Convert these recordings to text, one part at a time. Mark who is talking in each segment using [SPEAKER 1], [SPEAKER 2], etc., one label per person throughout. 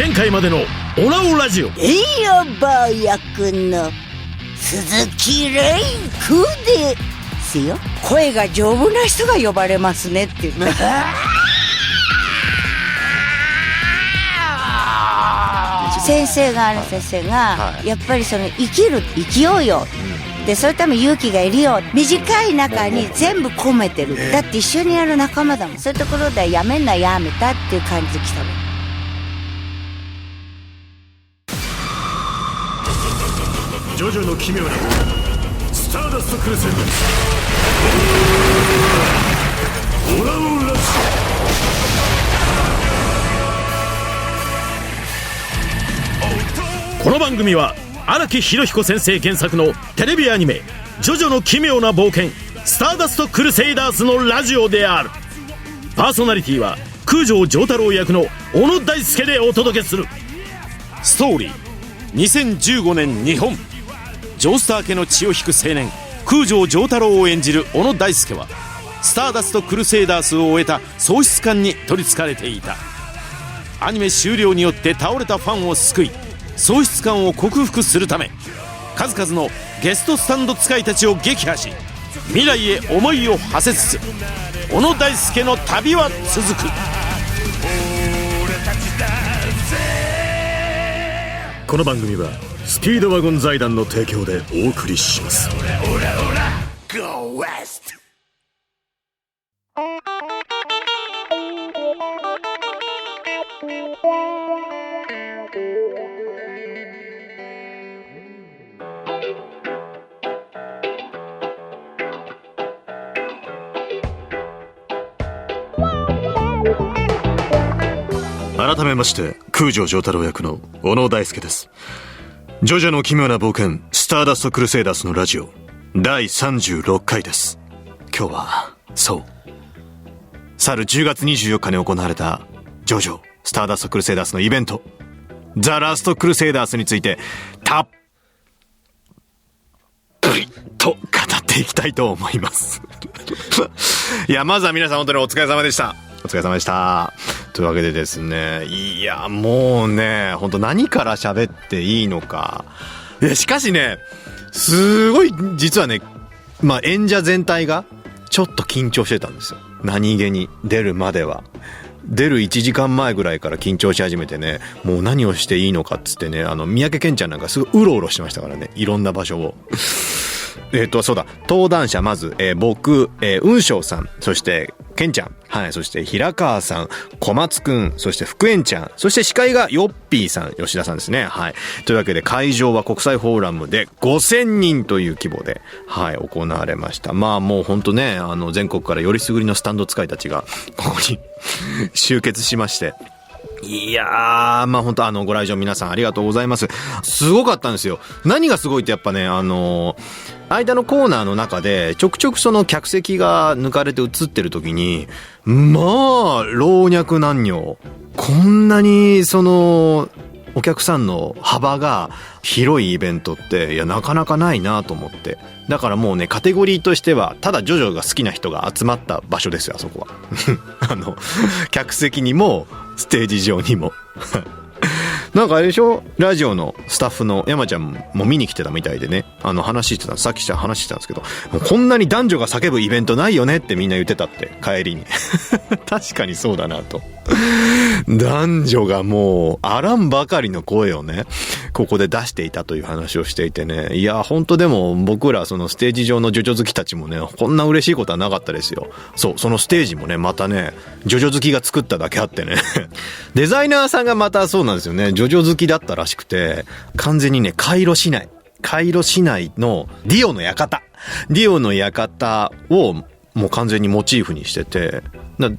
[SPEAKER 1] 前回までのオラオラジオ
[SPEAKER 2] エイヤバー役の鈴木レイクですよ。声が丈夫な人が呼ばれますねって言って先生がやっぱりその生きようよ、でそのため勇気がいるよ、短い中に全部込めてる、だって一緒にやる仲間だもん。そういうところでやめんなやめたっていう感じで来たの。
[SPEAKER 1] ジョジョの奇妙なスターダストクルセンドオラオラジオ。この番組は荒木博彦先生原作のテレビアニメジョジョの奇妙な冒険スターダストクルセイダースのラジオである。パーソナリティは空城城太郎役の小野大輔でお届けする。ストーリー2015年日本、ジョースター家の血を引く青年空城城太郎を演じる小野大輔はスターダストクルセイダースを終えた喪失感に取りつかれていた。アニメ終了によって倒れたファンを救い、喪失感を克服するため数々のゲストスタンド使いたちを撃破し、未来へ思いを馳せつつ小野大輔の旅は続く。この番組はスピードワゴン財団の提供でお送りします。改めまして空城城太郎役の小野大輔です。ジョジョの奇妙な冒険スターダストクルセイダースのラジオ第36回です。今日はそう去る10月24日に行われたジョジョスターダストクルセイダースのイベントザ・ラストクルセイダースについてたっぷりと語っていきたいと思いますいや、まずは皆さん本当にお疲れ様でした。お疲れ様でした。というわけでですね、いやもうね、本当何から喋っていいのか。いやしかしね、すごい実はね、まあ演者全体がちょっと緊張してたんですよ。何気に出るまでは。出る1時間前ぐらいから緊張し始めてね、もう何をしていいのかっつってね、三宅健ちゃんなんかすごいうろうろしてましたからね、いろんな場所を。そうだ、登壇者まず、僕、雲翔さん、そしてケンちゃん、はい、そして平川さん、小松くん、そして福円ちゃん、そして司会がヨッピーさん、吉田さんですね。はい。というわけで会場は国際フォーラムで5000人という規模で、はい、行われました。まあもうほんとね、全国からよりすぐりのスタンド使いたちがここに集結しまして、いやー、まあ本当ご来場皆さんありがとうございます。すごかったんですよ。何がすごいってやっぱね、間のコーナーの中でちょくちょくその客席が抜かれて映ってる時に、まあ老若男女こんなにそのお客さんの幅が広いイベントって、いやなかなかないなと思って。だからもうね、カテゴリーとしてはただジョジョが好きな人が集まった場所ですよ、あそこは客席にもステージ上にもなんかあれでしょ、ラジオのスタッフの山ちゃんも見に来てたみたいでね、話してた、さっき話してたんですけど、もうこんなに男女が叫ぶイベントないよねってみんな言ってたって、帰りに確かにそうだなと男女がもうあらんばかりの声をね、ここで出していたという話をしていてね、いや本当でも僕らそのステージ上のジョジョ好きたちもね、こんな嬉しいことはなかったですよ。そう、そのステージもね、またね、ジョジョ好きが作っただけあってねデザイナーさんがまたそうなんですよね、ジョジョ好きだったらしくて、完全にね、カイロ市内のディオの館をもう完全にモチーフにしてて、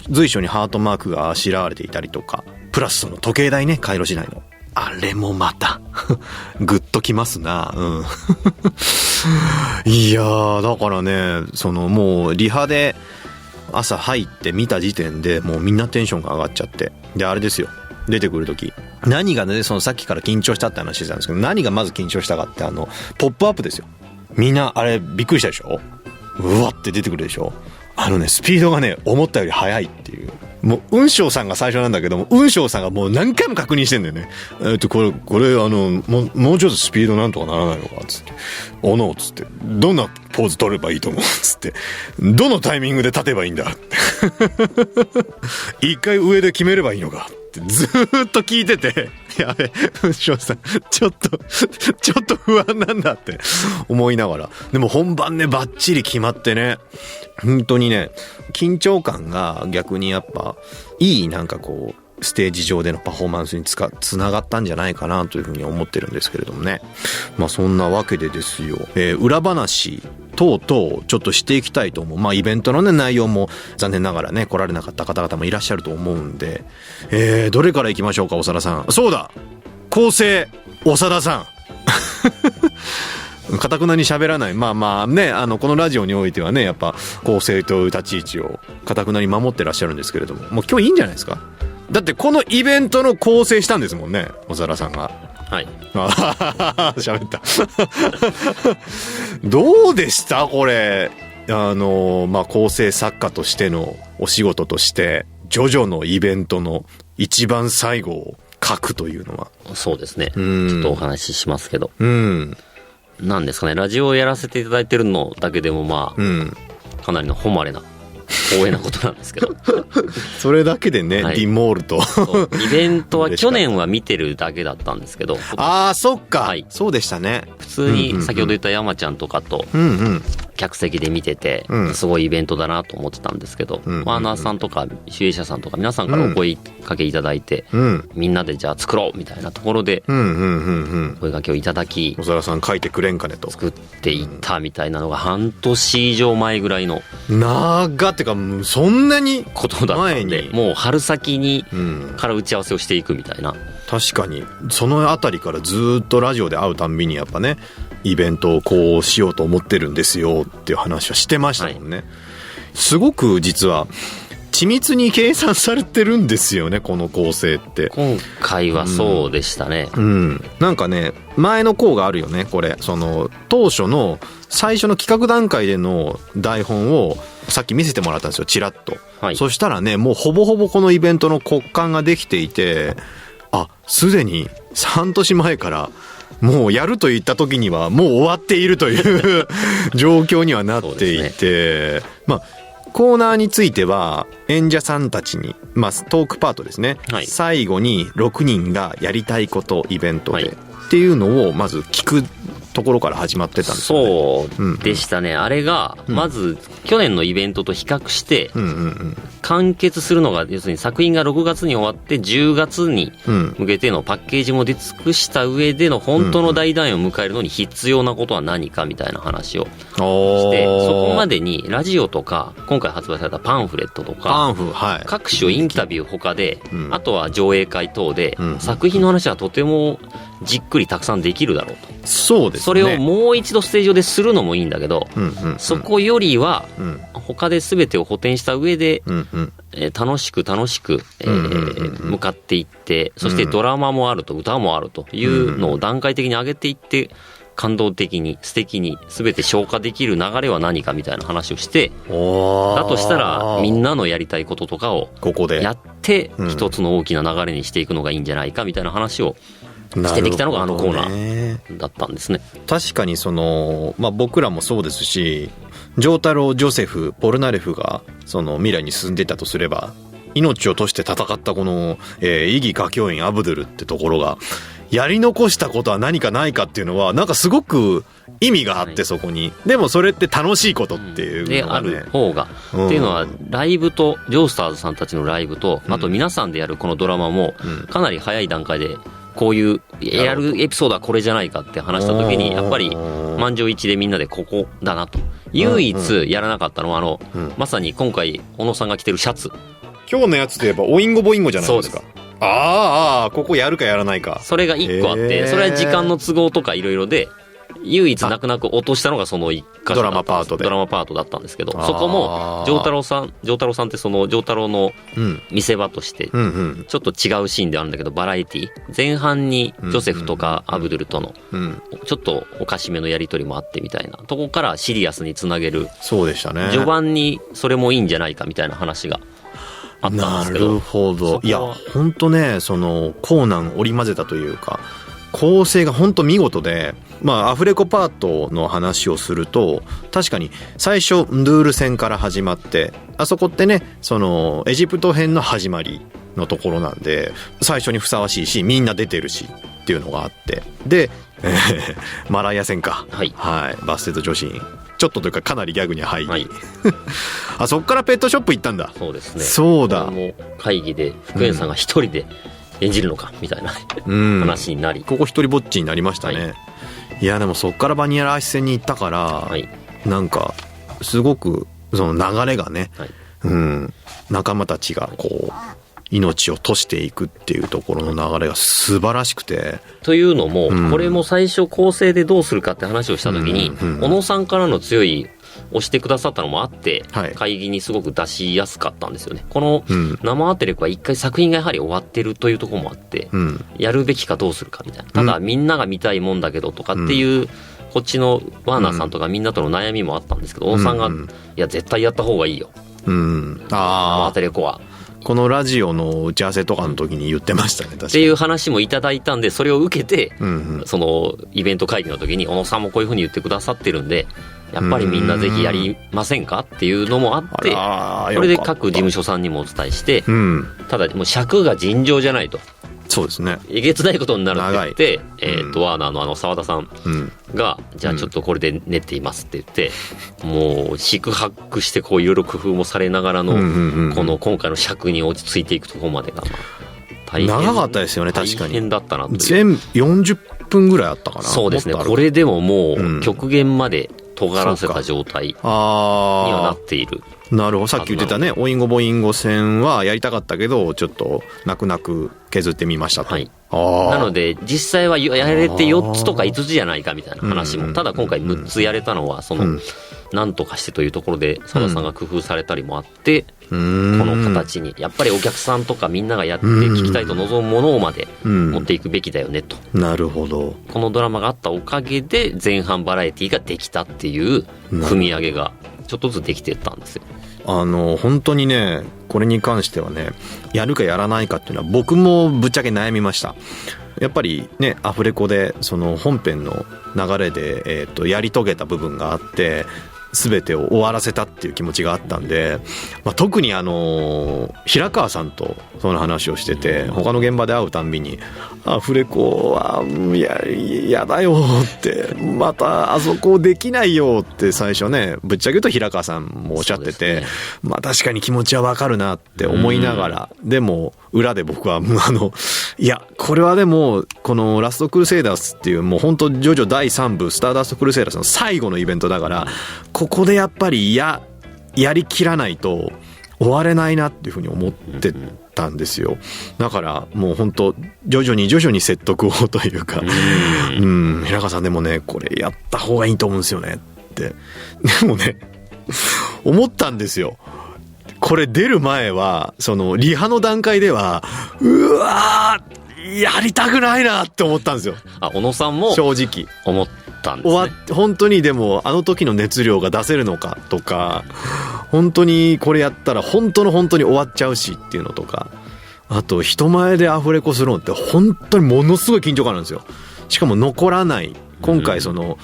[SPEAKER 1] 随所にハートマークがあしらわれていたりとか、プラスその時計台ね、カイロ市内のあれもまたグッときますな。うんいやー、だからね、そのもうリハで朝入って見た時点でもうみんなテンションが上がっちゃって、であれですよ、出てくる時何がね、そのさっきから緊張したって話してたんですけど、何がまず緊張したかって、ポップアップですよ。みんなあれびっくりしたでしょ。うわって出てくるでしょ。スピードがね、思ったより速いっていう。もう雲翔さんが最初なんだけども、雲翔さんがもう何回も確認してんだよね。これもうちょっとスピードなんとかならないのかつって、おのつって、どんなポーズ取ればいいと思うつって、どのタイミングで立てばいいんだ一回上で決めればいいのかってずーっと聞いてて、やべ、雲翔さんちょっと不安なんだって思いながら、でも本番ねバッチリ決まってね、本当にね、緊張感が逆にやっぱいい、なんかこうステージ上でのパフォーマンスにつながったんじゃないかなというふうに思ってるんですけれどもね。まあそんなわけでですよ、裏話等々ちょっとしていきたいと思う。まあイベントのね内容も残念ながらね来られなかった方々もいらっしゃると思うんで、どれからいきましょうか。長田さん、そうだ、構成長田さんかたくなに喋らない。まあまあね、このラジオにおいてはね、やっぱ構成という立ち位置をかたくなに守ってらっしゃるんですけれども、もう今日いいんじゃないですか。だってこのイベントの構成したんですもんね、長田さんが。はい。喋ったどうでしたこれ。まあ構成作家としてのお仕事としてジョジョのイベントの一番最後を書くというのは。
[SPEAKER 3] そうですね。ちょっとお話ししますけど。なんですかね、ラジオをやらせていただいてるのだけでもまあ、かなりの誉れな光栄なことなんですけど
[SPEAKER 1] それだけでね、はい、ディモールと
[SPEAKER 3] イベントは去年は見てるだけだったんですけど、
[SPEAKER 1] ああそっか、
[SPEAKER 3] はい、
[SPEAKER 1] そうでしたね。
[SPEAKER 3] 普通に先ほど言った山ちゃんとかと客席で見てて、すごいイベントだなと思ってたんですけど、ワーナーさんとか主演者さんとか皆さんからお声かけいただいて、みんなでじゃあ作ろうみたいなところで声掛けをいただき、
[SPEAKER 1] 小沢さん書いてくれんかねと
[SPEAKER 3] 作っていったみたいなのが半年以上前ぐらいの
[SPEAKER 1] 長ってかそんなに
[SPEAKER 3] ことだったんで、もう春先にから打ち合わせをしていくみたいな。
[SPEAKER 1] 確かにそのあたりからずっとラジオで会うたんびにやっぱね、イベントをこうしようと思ってるんですよっていう話はしてましたもんね、はい、すごく実は緻密に計算されてるんですよね、この構成って。
[SPEAKER 3] 今回はそうでしたね、
[SPEAKER 1] なんかね前の項があるよねこれ。その当初の最初の企画段階での台本をさっき見せてもらったんですよ、チラッと、はい、そしたらねもうほぼほぼこのイベントの骨幹ができていて、すでに半年前からもうやると言った時にはもう終わっているという状況にはなっていて、ね、まあコーナーについては演者さんたちに、まあ、トークパートですね、はい、最後に6人がやりたいことイベントで、はい、っていうのをまず聞くところから始まってたんですよね。
[SPEAKER 3] そうでしたね、あれがまず去年のイベントと比較して完結するのが、要するに作品が6月に終わって10月に向けてのパッケージも出尽くした上での本当の大団円を迎えるのに必要なことは何かみたいな話をして、そこまでにラジオとか今回発売されたパンフレットとか各種インタビュー他で、あとは上映会等で作品の話はとてもじっくりたくさんできるだろうと。
[SPEAKER 1] そうですね、
[SPEAKER 3] それをもう一度ステージ上でするのもいいんだけど、そこよりは他で全てを補填した上で、楽しく向かっていって、そしてドラマもあると歌もあるというのを段階的に上げていって、感動的に素敵に全て消化できる流れは何かみたいな話をして、だとしたらみんなのやりたいこととかをやって一つの大きな流れにしていくのがいいんじゃないかみたいな話をしてできたのがあのコーナーだったんですね。
[SPEAKER 1] 確かにその、僕らもそうですし、丈太郎、ジョセフ、ポルナレフがその未来に進んでいたとすれば、命を賭して戦ったこの、イギ歌教員アブドゥルってところがやり残したことは何かないかっていうのはなんかすごく意味があって、そこにでもそれって楽しいことっていうのが、ね、
[SPEAKER 3] である方が、っていうのはライブとジョースターズさんたちのライブと、あと皆さんでやるこのドラマもかなり早い段階でこういうやるエピソードはこれじゃないかって話した時に、やっぱり満場一致でみんなでここだなと。唯一やらなかったのはまさに今回小野さんが着てるシャツ、
[SPEAKER 1] 今日のやつといえばオインゴボインゴじゃないですか。ここやるかやらないか、
[SPEAKER 3] それが1個あって、それは時間の都合とかいろいろで唯一泣く泣く落としたのがその1箇所
[SPEAKER 1] ドラマパート
[SPEAKER 3] だったんですけど、そこも丈太郎さんってその丈太郎の見せ場としてちょっと違うシーンであるんだけど、バラエティ前半にジョセフとかアブドゥルとのちょっとおかしめのやり取りもあってみたいなとこからシリアスにつなげる、
[SPEAKER 1] そうでしたね、
[SPEAKER 3] 序盤にそれもいいんじゃないかみたいな話があったんですけど。
[SPEAKER 1] なるほど。いや、ほんとね、その、コーナン織り交ぜたというか、構成が本当見事で、まあアフレコパートの話をすると、確かに最初ンドゥール戦から始まって、あそこってね、そのエジプト編の始まりのところなんで、最初にふさわしいし、みんな出てるしっていうのがあって、で、マライア戦か、はい、はい、バステッド女子ちょっとというかかなりギャグに入り、はい、あ、そっからペットショップ行ったんだ。
[SPEAKER 3] そうですね。
[SPEAKER 1] そうだ。
[SPEAKER 3] もう会議で福円さんが一人で演じるのかみたいな、話になり、
[SPEAKER 1] ここ一人ぼっちになりましたね。はい、いやでもそっからバニラアイス戦に行ったから、はい、なんかすごくその流れがね、はい、仲間たちがこう命を賭していくっていうところの流れが素晴らしくて。
[SPEAKER 3] というのも、これも最初構成でどうするかって話をした時に、小野さんからの強い押してくださったのもあって、はい、会議にすごく出しやすかったんですよね。この生アテレコは一回作品がやはり終わってるというところもあって、やるべきかどうするかみたいな。ただみんなが見たいもんだけどとかっていう、こっちのワーナーさんとかみんなとの悩みもあったんですけど、小野さんが、いや絶対やった方がいいよ。生アテレコは。
[SPEAKER 1] このラジオの打ち合わせとかの時に言ってましたね。確かに
[SPEAKER 3] っていう話もいただいたんで、それを受けて、そのイベント会議の時に小野さんもこういうふうに言ってくださってるんで、やっぱりみんなぜひやりませんかっていうのもあって、これで各事務所さんにもお伝えして、ただもう尺が尋常じゃないと。
[SPEAKER 1] そうですね。
[SPEAKER 3] えげつないことになるって言って、ワーナーの澤田さんが、じゃあちょっとこれで練っていますって言って、もう四苦八苦してこういろいろ工夫もされながらの、この今回の尺に落ち着いていくところまでが、
[SPEAKER 1] 大変長かったですよね。確かに
[SPEAKER 3] 大変だったなという。
[SPEAKER 1] 全40分ぐらいあったかな。
[SPEAKER 3] そうですね。これでももう極限まで尖らせた状態にはなっている。
[SPEAKER 1] なるほど。さっき言ってたね、オインゴボインゴ戦はやりたかったけど、ちょっと泣く泣く削ってみましたと。はい、
[SPEAKER 3] なので実際はやれて4つとか5つじゃないかみたいな話も、ただ今回6つやれたのはその、なんとかしてというところで澤田さんが工夫されたりもあって、この形にやっぱりお客さんとかみんながやって聞きたいと望むものまで持っていくべきだよねと。
[SPEAKER 1] なるほど。
[SPEAKER 3] このドラマがあったおかげで前半バラエティができたっていう組み上げがちょっとずつできていったんですよ。
[SPEAKER 1] 本当にね、これに関してはね、やるかやらないかっていうのは僕もぶっちゃけ悩みました。やっぱりね、アフレコでその本編の流れで、やり遂げた部分があって、全てを終わらせたっていう気持ちがあったんで、特に平川さんとその話をしてて、他の現場で会うたんびにアフレコはやだよって、またあそこできないよって最初ね、ぶっちゃけ言うと平川さんもおっしゃってて、確かに気持ちはわかるなって思いながら、でも裏で僕はいやこれはでもこのラストクルセイダースっていうもう本当ジョジョ第3部スターダストクルセイダースの最後のイベントだから、ここでやっぱりやりきらないと終われないなっていうふうに思ってたんですよ。だからもう本当徐々に説得をというか、平川さんでもね、これやった方がいいと思うんですよねって。でもね思ったんですよ。これ出る前はそのリハの段階ではうわーやりたくないなって思ったんですよ。
[SPEAKER 3] 小野さんも
[SPEAKER 1] 正直
[SPEAKER 3] 思ったんですね。
[SPEAKER 1] 本当にでもあの時の熱量が出せるのかとか、本当にこれやったら本当に終わっちゃうしっていうのとか、あと人前でアフレコするのって本当にものすごい緊張感なんですよ。しかも残らない。今回その、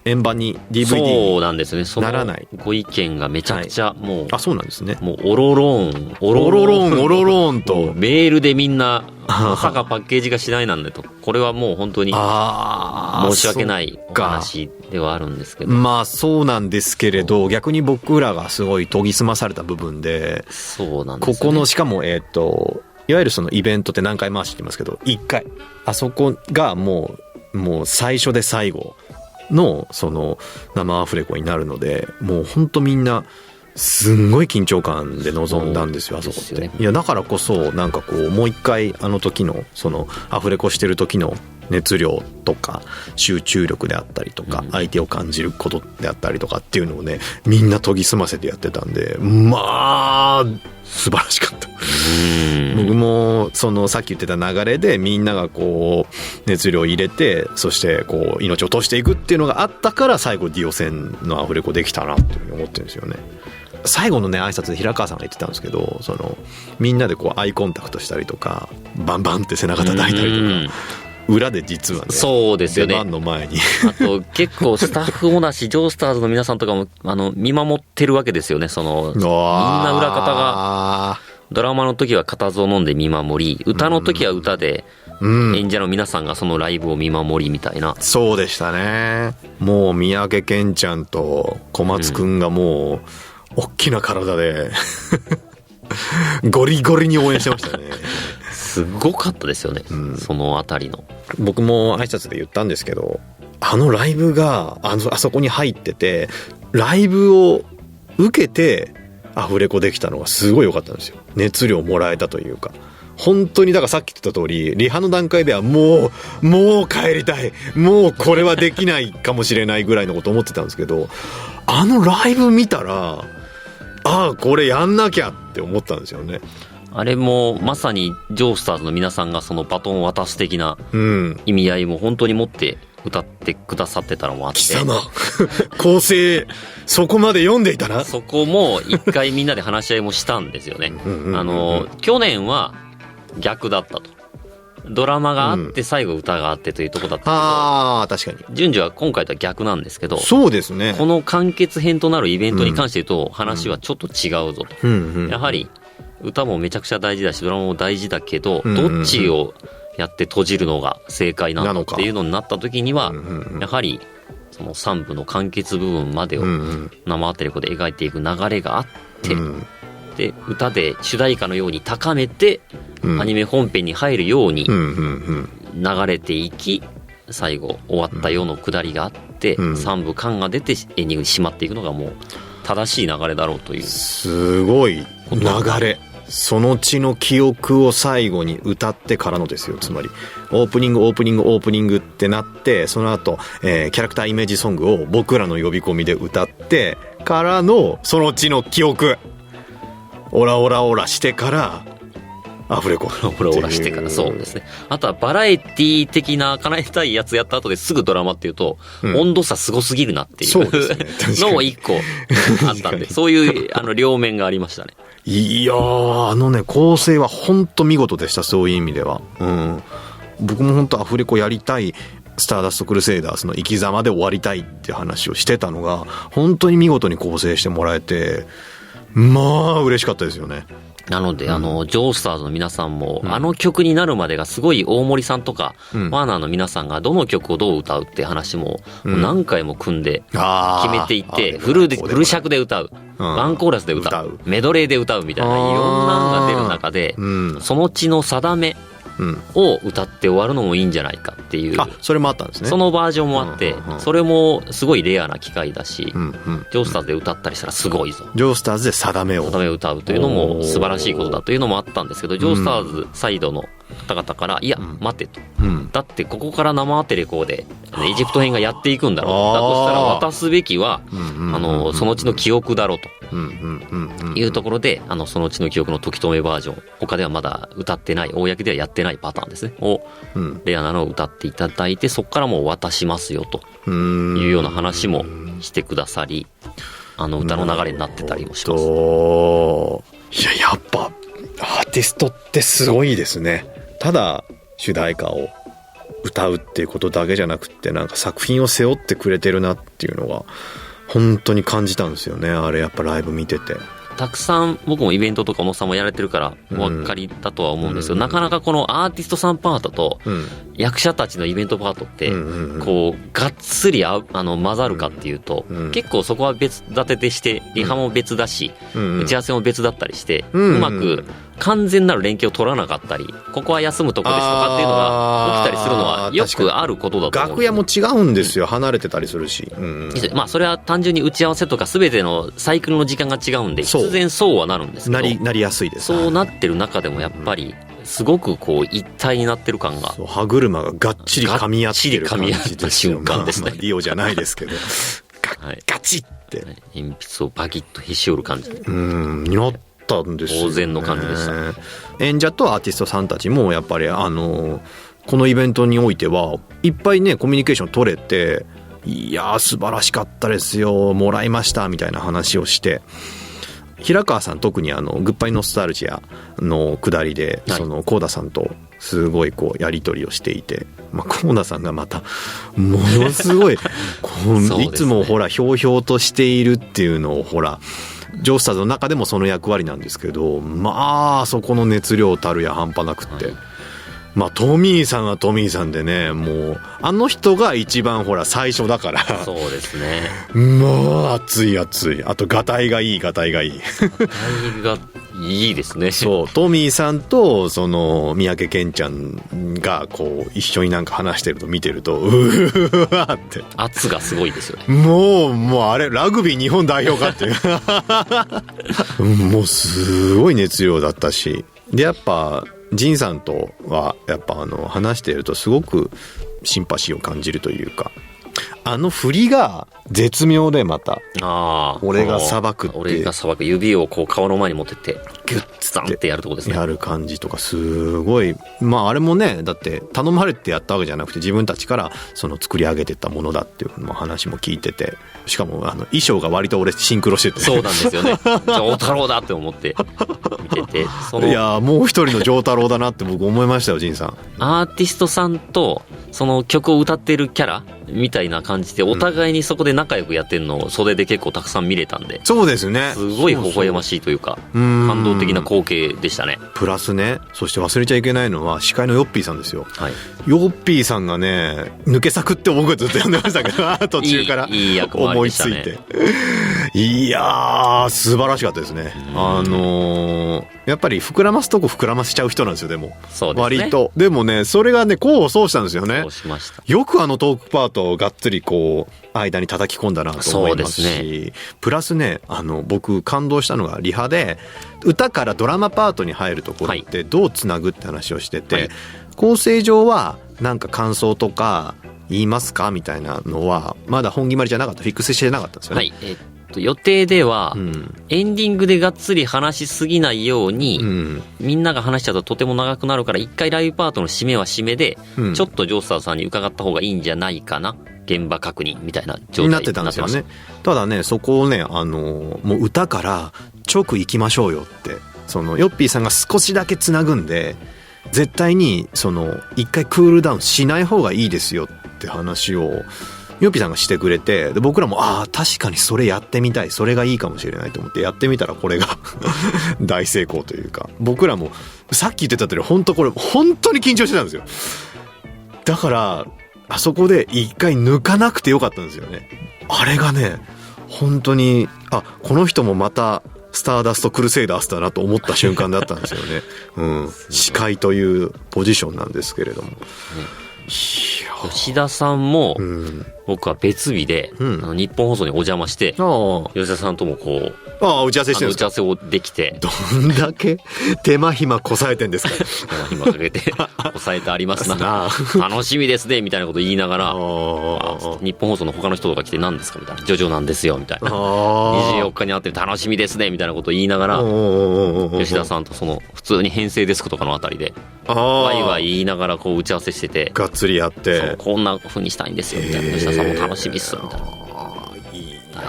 [SPEAKER 1] 円盤に DVD
[SPEAKER 3] そうなんですね。
[SPEAKER 1] ならない。
[SPEAKER 3] ご意見がめちゃくちゃもう、
[SPEAKER 1] そうなんですね。
[SPEAKER 3] もうオロローンとメールでみんなまさかパッケージがしないなんだと、これはもう本当に申し訳ないお話ではあるんですけど、
[SPEAKER 1] そうなんですけれど、逆に僕らがすごい研ぎ澄まされた部分で、
[SPEAKER 3] そうなんですね。
[SPEAKER 1] ここのしかもいわゆるそのイベントって何回回しって言いますけど、1回あそこがもう最初で最後のその生アフレコになるので、もう本当みんなすんごい緊張感で臨んだんですよ、あそこって。いやだからこそなんかこうもう一回あの時のそのアフレコしてる時の熱量とか集中力であったりとか、相手を感じることであったりとかっていうのをね、みんな研ぎ澄ませてやってたんで、素晴らしかった。僕もそのさっき言ってた流れでみんながこう熱量を入れて、そしてこう命を落としていくっていうのがあったから、最後ディオ戦のアフレコできたなっていうふうに思ってるんですよね。最後のね挨拶で平川さんが言ってたんですけど、そのみんなでこうアイコンタクトしたりとかバンバンって背中叩いたりとか、裏で実はね、
[SPEAKER 3] そうですよね、
[SPEAKER 1] 出番の前に
[SPEAKER 3] あと結構スタッフもだしジョースターズの皆さんとかも見守ってるわけですよね。そのみんな裏方がドラマの時は固唾を飲んで見守り、歌の時は歌で演者の皆さんがそのライブを見守りみたいな、
[SPEAKER 1] そうでしたね。もう三宅健ちゃんと小松くんがもう大きな体でゴリゴリに応援してましたね。
[SPEAKER 3] すごかったですよね、そのあたりの。
[SPEAKER 1] 僕も挨拶で言ったんですけど、あのライブがあそこに入っててライブを受けてアフレコできたのがすごい良かったんですよ。熱量もらえたというか、本当にだからさっき言った通りリハの段階ではもう帰りたい、もうこれはできないかもしれないぐらいのこと思ってたんですけど、あのライブ見たらこれやんなきゃって思ったんですよね。
[SPEAKER 3] あれもまさにジョースターズの皆さんがそのバトンを渡す的な意味合いも本当に持って歌ってくださってたのもあって、
[SPEAKER 1] 貴様構成そこまで読んでいたな。
[SPEAKER 3] そこも一回みんなで話し合いもしたんですよね。去年は逆だったと、ドラマがあって最後歌があってというところだったけど、確かに順序は今回とは逆なんですけど、
[SPEAKER 1] そうですね、
[SPEAKER 3] この完結編となるイベントに関して言うと話はちょっと違うぞと、やはり歌もめちゃくちゃ大事だしドラマも大事だけど、どっちをやって閉じるのが正解なのっていうのになった時には、やはりその3部の完結部分までを生アテレコで描いていく流れがあって、で歌で主題歌のように高めて、アニメ本編に入るように流れていき、最後終わったよの下りがあって、3部感が出てエンディングにしまっていくのがもう正しい流れだろうという、
[SPEAKER 1] すごい流れ、その血の記憶を最後に歌ってからのですよ。つまりオープニングってなって、その後、キャラクターイメージソングを僕らの呼び込みで歌ってからのその血の記憶、オラオラオラしてからアフレコ、
[SPEAKER 3] オラオラしてから、そうですね。あとはバラエティ的な叶えたいやつやった後ですぐドラマっていうと、温度差すごすぎるなっていう、のも一個あったんで、そういう両面がありましたね。
[SPEAKER 1] いやー、構成は本当見事でした。そういう意味では、僕も本当アフレコやりたい、スターダストクルセイダーズの生き様で終わりたいって話をしてたのが本当に見事に構成してもらえて、まあ嬉しかったですよね。
[SPEAKER 3] なので、ジョースターズの皆さんも、あの曲になるまでがすごい大森さんとか、ワーナーの皆さんがどの曲をどう歌うって話も、何回も組んで決めていって、フル尺で歌う、ワンコーラスで歌う、メドレーで歌うみたいな、いろんなのが出る中で、その血の定めを歌って終わるのもいいんじゃないかっていう、
[SPEAKER 1] それもあったんですね。
[SPEAKER 3] そのバージョンもあって、それもすごいレアな機会だし、ジョースターズで歌ったりしたらすごいぞ、
[SPEAKER 1] ジョースターズで定めを
[SPEAKER 3] 歌うというのも素晴らしいことだというのもあったんですけど、ジョースターズサイドの方々からいや待てと、だってここから生アテレコでエジプト編がやっていくんだろう、だとしたら渡すべきはそのうちの記憶だろうというところで、そのうちの記憶の時止めバージョン、他ではまだ歌ってない、公ではやってないパターンですねを、レアなのを歌っていただいて、そこからもう渡しますよというような話もしてくださり、歌の流れになってたりもします。
[SPEAKER 1] やっぱアーティストってすごいですね。ただ主題歌を歌うっていうことだけじゃなくって、なんか作品を背負ってくれてるなっていうのが本当に感じたんですよね。あれやっぱライブ見てて、
[SPEAKER 3] たくさん僕もイベントとか小野さんもやられてるからお分かりだとは思うんですよ、なかなかこのアーティストさんパートと役者たちのイベントパートってこうがっつり混ざるかっていうと、結構そこは別立てでして、リハも別だし、打ち合わせも別だったりして、うまく完全なる連携を取らなかったり、ここは休むとこですとかっていうのが起きたりするのはよくあることだと思う。
[SPEAKER 1] 楽屋も違うんですよ、離れてたりするし、
[SPEAKER 3] まあそれは単純に打ち合わせとか全てのサイクルの時間が違うんで、必然そうはなるんですけど、
[SPEAKER 1] なりやすいです。
[SPEAKER 3] そうなってる中でもやっぱりすごくこう一体になってる感が、
[SPEAKER 1] 歯車ががっちり噛み合ってる感じですよ。
[SPEAKER 3] がっちり噛み合った瞬間ですね。
[SPEAKER 1] ディオじゃないですけどガチって、
[SPEAKER 3] 鉛筆をバキッとへし折る感じ
[SPEAKER 1] になったんですよね。
[SPEAKER 3] 当然の感じでした。
[SPEAKER 1] 演者とアーティストさんたちもやっぱりこのイベントにおいてはいっぱいねコミュニケーション取れて、いやー素晴らしかったですよ、もらいましたみたいな話をして、平川さん特にグッバイノスタルジアの下りで、
[SPEAKER 3] はい、
[SPEAKER 1] そのコーダさんとすごいこうやり取りをしていて、まあ、コーダさんがまたものすごいいつもほらひょうひょうとしているっていうのをほらジョースターズの中でもその役割なんですけど、まあそこの熱量たるや半端なくって、はい、まあトミーさんはトミーさんでね、もうあの人が一番ほら最初だから、
[SPEAKER 3] そうですね、
[SPEAKER 1] まあ熱い熱い、あとガタイがいい、ガタイがいい
[SPEAKER 3] がいいですね。
[SPEAKER 1] そうトミーさんとその三宅健ちゃんがこう一緒になんか話してると見てるとうわって
[SPEAKER 3] 圧がすごいですよね。
[SPEAKER 1] もうあれラグビー日本代表かっていうもうすごい熱量だったし、でやっぱジンさんとはやっぱ話しているとすごくシンパシーを感じるというか、振りが絶妙で、また俺がさばくって、
[SPEAKER 3] 俺がさばく指をこう顔の前に持ってってギュッツンってやるとこですね、
[SPEAKER 1] やる感じとかすごい、まああれもねだって頼まれてやったわけじゃなくて自分たちからその作り上げてったものだっていうの話も聞いてて、しかも衣装が割と俺シンクロしてて、
[SPEAKER 3] そうなんですよね丈太郎だって思って見てて、
[SPEAKER 1] いやもう一人の丈太郎だなって僕思いましたよ、ジンさん。
[SPEAKER 3] アーティストさんとその曲を歌ってるキャラみたいな感じでお互いにそこで仲良くやってるのを袖で結構たくさん見れたんで、
[SPEAKER 1] そうですね、
[SPEAKER 3] すごい微笑ましいというか感動的な光景でしたね。
[SPEAKER 1] プラスね、そして忘れちゃいけないのは司会のヨッピーさんですよ、はい、ヨッピーさんがね抜け作って僕ずっと呼んでましたけど途中から
[SPEAKER 3] いい役回りでしたね。
[SPEAKER 1] 思いついて、いやー素晴らしかったですね。やっぱり膨らますとこ膨らませちゃう人なんですよ。でも
[SPEAKER 3] そうですね、
[SPEAKER 1] 割とでもねそれがね功を奏したんですよね。
[SPEAKER 3] そうしました。
[SPEAKER 1] よくトークパートをがっつりこう間に叩き込んだなと思いますし、そうですね、プラスね僕感動したのがリハで歌からドラマパートに入るところってどうつなぐって話をしてて、はい、構成上はなんか感想とか言いますかみたいなのはまだ本決まりじゃなかった、フィックスしてなかったんですよね。はい、
[SPEAKER 3] 予定では、エンディングでがっつり話しすぎないように、みんなが話しちゃうととても長くなるから一回ライブパートの締めは締めで、ちょっとジョースターさんに伺った方がいいんじゃないかな、現場確認みたいな状態になってたんですよね。
[SPEAKER 1] ただねそこをねもう歌から直行きましょうよって、そのヨッピーさんが少しだけつなぐんで絶対にその一回クールダウンしない方がいいですよって話をヨッピーさんがしてくれて、で僕らも確かにそれやってみたい、それがいいかもしれないと思ってやってみたらこれが大成功というか、僕らもさっき言ってた通り本当に緊張してたんですよ。だからあそこで一回抜かなくてよかったんですよね。あれがね本当にこの人もまたスターダストクルセイダースだなと思った瞬間だったんですよね、司会というポジションなんですけれども、
[SPEAKER 3] 吉田さんも僕は別日で、日本放送にお邪魔して吉田さんともこう
[SPEAKER 1] 打ち合わせしてるんですか。
[SPEAKER 3] 打ち合わせをできて、
[SPEAKER 1] どんだけ手間暇こさえてんですか。
[SPEAKER 3] 手間暇かけてこさえてありますな楽しみですねみたいなこと言いながら、日本放送の他の人とか来て何ですかみたいな、ジョジョなんですよみたいな、24日に会って楽しみですねみたいなことを言いながら、吉田さんとその普通に編成デスクとかのあたりでワイワイ言いながらこう打ち合わせしてて、
[SPEAKER 1] がっつりやって、
[SPEAKER 3] そうこんな風にしたいんですよみたいな、吉田さんも楽しみっすみたいな、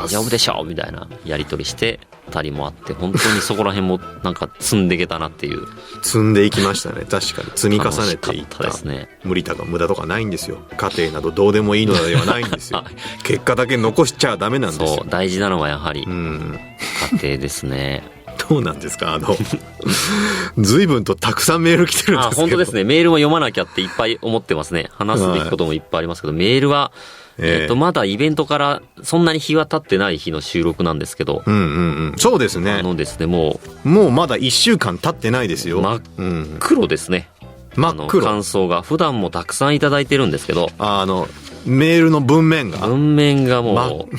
[SPEAKER 3] 大丈夫でしょみたいなやり取りしてたりもあって、本当にそこら辺もなんか積んでいけたなっていう。
[SPEAKER 1] 積んでいきましたね。確かに積み重ねていった。
[SPEAKER 3] ですね、
[SPEAKER 1] 無駄とかないんですよ。家庭などどうでもいいのではないんですよ結果だけ残しちゃダメなんですよ。
[SPEAKER 3] そう大事なのはやはり家庭ですね
[SPEAKER 1] どうなんですか随分とたくさんメール来てるんですけど。
[SPEAKER 3] 本当ですね、メールも読まなきゃっていっぱい思ってますね。話すべきこともいっぱいありますけど、メールはまだイベントからそんなに日は経ってない日の収録なんですけど、
[SPEAKER 1] そうですね。
[SPEAKER 3] ですね、も
[SPEAKER 1] うまだ1週間経ってないですよ。
[SPEAKER 3] 真っ黒ですね。
[SPEAKER 1] 真っ黒。
[SPEAKER 3] 感想が普段もたくさんいただいてるんですけど、
[SPEAKER 1] メールの文面が
[SPEAKER 3] もう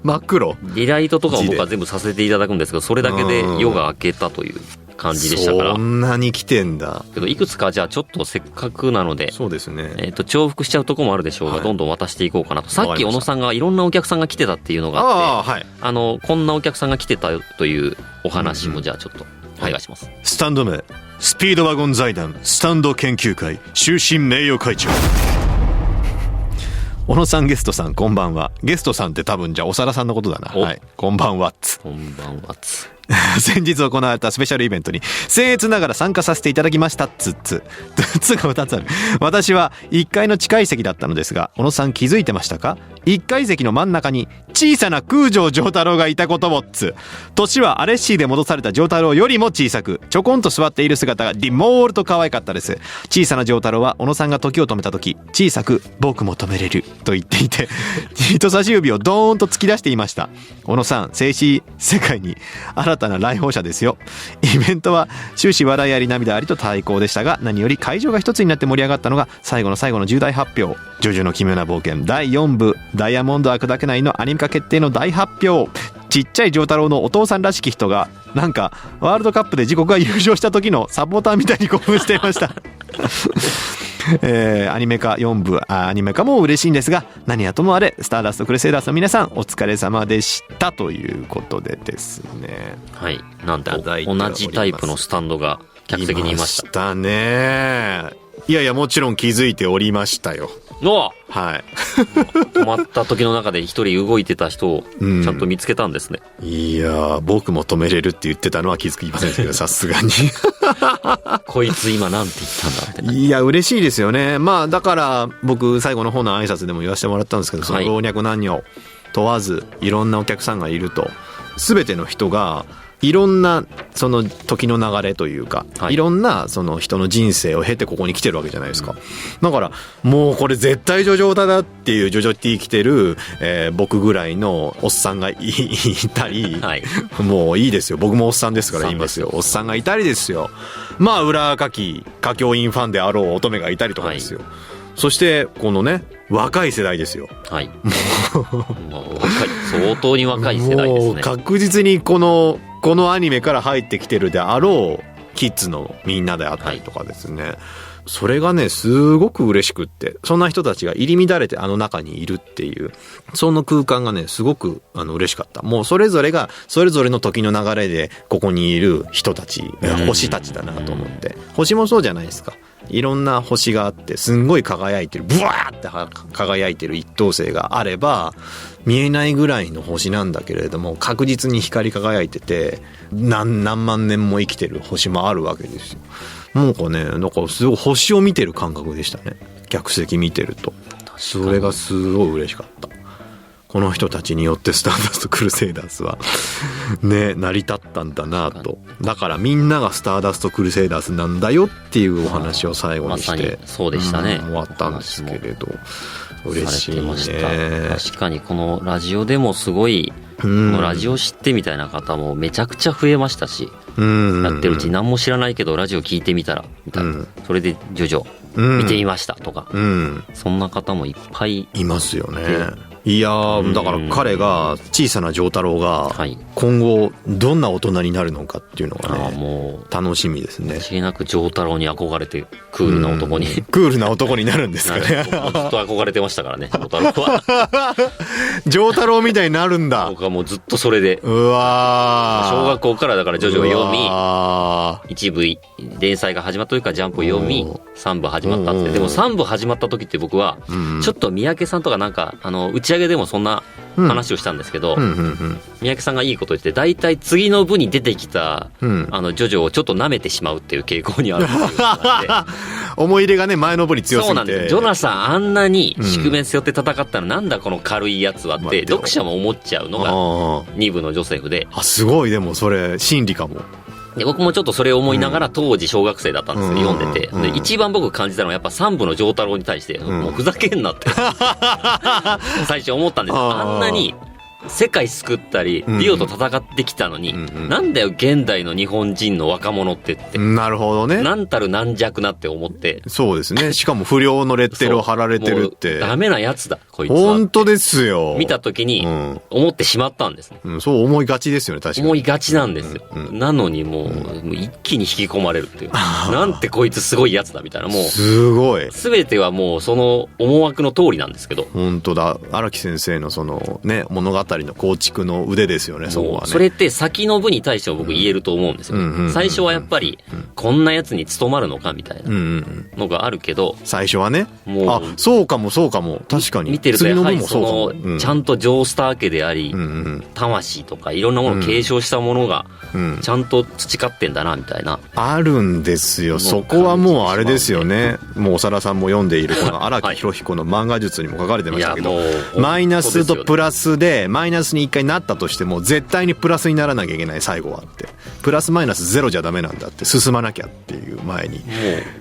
[SPEAKER 1] 真っ黒。
[SPEAKER 3] リライトとかも僕は全部させていただくんですけど、それだけで夜が明けたという感じでしたから。
[SPEAKER 1] そんなに来てんだ
[SPEAKER 3] けどいくつかじゃあちょっとせっかくなので、
[SPEAKER 1] そうですね、
[SPEAKER 3] 重複しちゃうとこもあるでしょうが、どんどん渡していこうかなと。さっき小野さんがいろんなお客さんが来てたっていうのがあって、こんなお客さんが来てたというお話もじゃあちょっとお願いします。
[SPEAKER 1] スタンド名スピードワゴン財団スタンド研究会終身名誉会長。小野さんゲストさんこんばんは。ゲストさんって多分じゃあ長田さんのことだな。はい。こんばんはっつ。
[SPEAKER 3] こんばんはっつ。
[SPEAKER 1] 先日行われたスペシャルイベントに僭越ながら参加させていただきましたっつっつ。つが2つある。私は1階の近い席だったのですが、小野さん気づいてましたか？1階席の真ん中に小さな空城城太郎がいたことをっつ。年はアレッシーで戻された城太郎よりも小さく、ちょこんと座っている姿がディモールと可愛かったです。小さな城太郎は小野さんが時を止めた時、小さく僕も止めれると言っていて、人差し指をドーンと突き出していました。小野さん、静止世界に新たな来訪者ですよ。イベントは終始笑いあり涙ありと対抗でしたが、何より会場が一つになって盛り上がったのが最後の最後の重大発表。ジョジョの奇妙な冒険第4部ダイヤモンドは砕けないのアニメ化決定の大発表。ちっちゃい城太郎のお父さんらしき人がなんかワールドカップで自国が優勝した時のサポーターみたいに興奮していましたアニメ化4部アニメ化も嬉しいんですが、何はともあれスターダストクルセイダーズの皆さんお疲れ様でしたということでですね。
[SPEAKER 3] はい。なんと同じタイプのスタンドが客席にいました。
[SPEAKER 1] いましたね。いやいやもちろん気づいておりましたよ。
[SPEAKER 3] の
[SPEAKER 1] はい。
[SPEAKER 3] 止まった時の中で一人動いてた人をちゃんと見つけたんですね。
[SPEAKER 1] いや僕も止めれるって言ってたのは気づきませんでしたけど、さすがに
[SPEAKER 3] こいつ今なんて言ったんだって。
[SPEAKER 1] いや嬉しいですよね。まあだから僕最後の方の挨拶でも言わせてもらったんですけど、その老若男女問わずいろんなお客さんがいると、全ての人がいろんなその時の流れというか、いろんなその人の人生を経てここに来てるわけじゃないですか。だからもうこれ絶対ジョジョだっていうジョジョティー来てる、僕ぐらいのおっさんが いたり、はい、もういいですよ、僕もおっさんですから言いますよ、おっさんがいたりですよ。まあ裏歌教員ファンであろう乙女がいたりとかですよ、はい、そしてこのね若い世代ですよ。はい。
[SPEAKER 3] 相当に若い世代ですね。
[SPEAKER 1] もう確実にこのアニメから入ってきてるであろうキッズのみんなであったりとかですね、はい、それがねすごく嬉しくって、そんな人たちが入り乱れてあの中にいるっていうその空間がねすごく嬉しかった。もうそれぞれがそれぞれの時の流れでここにいる人たち、星たちだなと思って、星もそうじゃないですか。いろんな星があってすんごい輝いてる、ブワーって輝いてる一等星があれば、見えないぐらいの星なんだけれども確実に光り輝いてて何万年も生きてる星もあるわけですよ。なんかね、なんかすごい星を見てる感覚でしたね、客席見てると。それがすごい嬉しかった。この人たちによってスターダストクルセイダーズはね成り立ったんだなと。だからみんながスターダストクルセイダーズなんだよっていうお話を最後にして、
[SPEAKER 3] ま、そうでしたね、
[SPEAKER 1] 終わったんですけれど、嬉しいね。
[SPEAKER 3] 確かにこのラジオでもすごい、このラジオ知ってみたいな方もめちゃくちゃ増えましたし、やってるうちに何も知らないけどラジオ聞いてみたらみたいな、それでジョジョ見てみましたとか、そんな方もいっぱい
[SPEAKER 1] いますよね。いやー、だから彼が小さな城太郎が今後どんな大人になるのかっていうのがね、もう楽しみですね。
[SPEAKER 3] 間違いなく城太郎に憧れてクールな男に、
[SPEAKER 1] クールな男になるんですかね。ずっ
[SPEAKER 3] と憧れてましたからね、城太郎は。
[SPEAKER 1] 城太郎みたいになるんだ。
[SPEAKER 3] 僕はもうずっとそれで、うわ小学校からだからジョジョを読み、一部連載が始まった時からジャンプを読み、3部始まったって。でも3部始まった時って僕はちょっと三宅さんとかなんか打ち上げでもそんな話をしたんですけど、三宅さんがいいこと言って、大体次の部に出てきたジョジョをちょっと舐めてしまうっていう傾向にあるっていう
[SPEAKER 1] 思い入れがね前の部に強すぎて。そうなんです。
[SPEAKER 3] ジョナサンあんなに宿命背負って戦ったらなんだこの軽いやつはって読者も思っちゃうのが2部のジョセフで、
[SPEAKER 1] すごい。でもそれ真理かも。
[SPEAKER 3] で僕もちょっとそれを思いながら当時小学生だったんですよ、読んでて。で一番僕感じたのはやっぱ3部の城太郎に対して、もうふざけんなって最初思ったんですよ。あんなに世界救ったりリオと戦ってきたのに、なんだよ現代の日本人の若者ってって。
[SPEAKER 1] なるほどね。
[SPEAKER 3] なんたる軟弱なって思って。
[SPEAKER 1] そうですね。しかも不良のレッテルを貼られてるって。
[SPEAKER 3] ダメなやつだこいつは。
[SPEAKER 1] 本当ですよ。
[SPEAKER 3] 見た時に思ってしまったんですね。
[SPEAKER 1] そう思いがちですよね。確かに
[SPEAKER 3] 思いがちなんですよ。なのにもう一気に引き込まれるっていう。なんてこいつすごいやつだみたいな。もう
[SPEAKER 1] すごい。
[SPEAKER 3] 全てはもうその思惑の通りなんですけど。
[SPEAKER 1] 本当だ。荒木先生のそのね物語りの構築の腕ですよね、そこはね。
[SPEAKER 3] それって先の部に対しては僕言えると思うんですよ。最初はやっぱり、こんなやつに務まるのかみたいなのがあるけど、
[SPEAKER 1] 最初はね。
[SPEAKER 3] もう、
[SPEAKER 1] そうかも確かに。
[SPEAKER 3] 見てるとやはりその、ちゃんとジョースター家であり、魂とかいろんなものを継承したものが、ちゃんと培ってんだなみたいな。
[SPEAKER 1] あるんですよ。そこはもうあれですよね。もう長田さんも読んでいるこの荒木博彦の漫画術にも書かれてましたけど、マイナスとプラスでマイナスに一回なったとしても絶対にプラスにならなきゃいけない、最後はって。プラスマイナスゼロじゃダメなんだって、進まなきゃっていう前に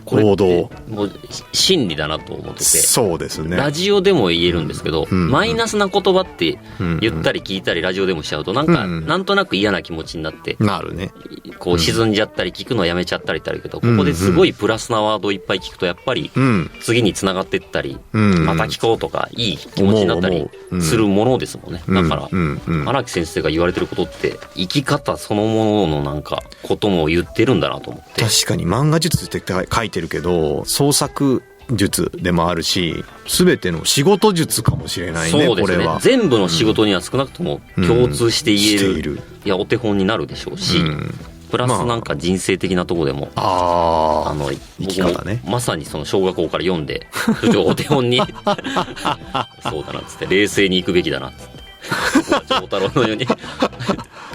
[SPEAKER 1] 行動、
[SPEAKER 3] もう真理だなと思ってて。
[SPEAKER 1] そうですね。
[SPEAKER 3] ラジオでも言えるんですけど、マイナスな言葉って言ったり聞いたりラジオでもしちゃうとなんとなく嫌な気持ちになって
[SPEAKER 1] なるね。
[SPEAKER 3] こう沈んじゃったり聞くのやめちゃったりってあるけど、ここですごいプラスなワードをいっぱい聞くとやっぱり次に繋がっていったり、また聞こうとかいい気持ちになったりするものですもんね。だから荒木先生が言われてることって生き方そのもののなんかことも言ってるんだなと思って。
[SPEAKER 1] 確かに漫画術って書いてるけど創作術でもあるし、全ての仕事術かもしれないね。
[SPEAKER 3] そうですね。
[SPEAKER 1] これは
[SPEAKER 3] 全部の仕事には少なくとも共通して言える、いやお手本になるでしょうし、プラスなんか人生的なところでも、
[SPEAKER 1] 生き方ね。
[SPEAKER 3] まさにその小学校から読んでお手本にそうだなっつって、冷静に行くべきだなっつって、丈太郎のように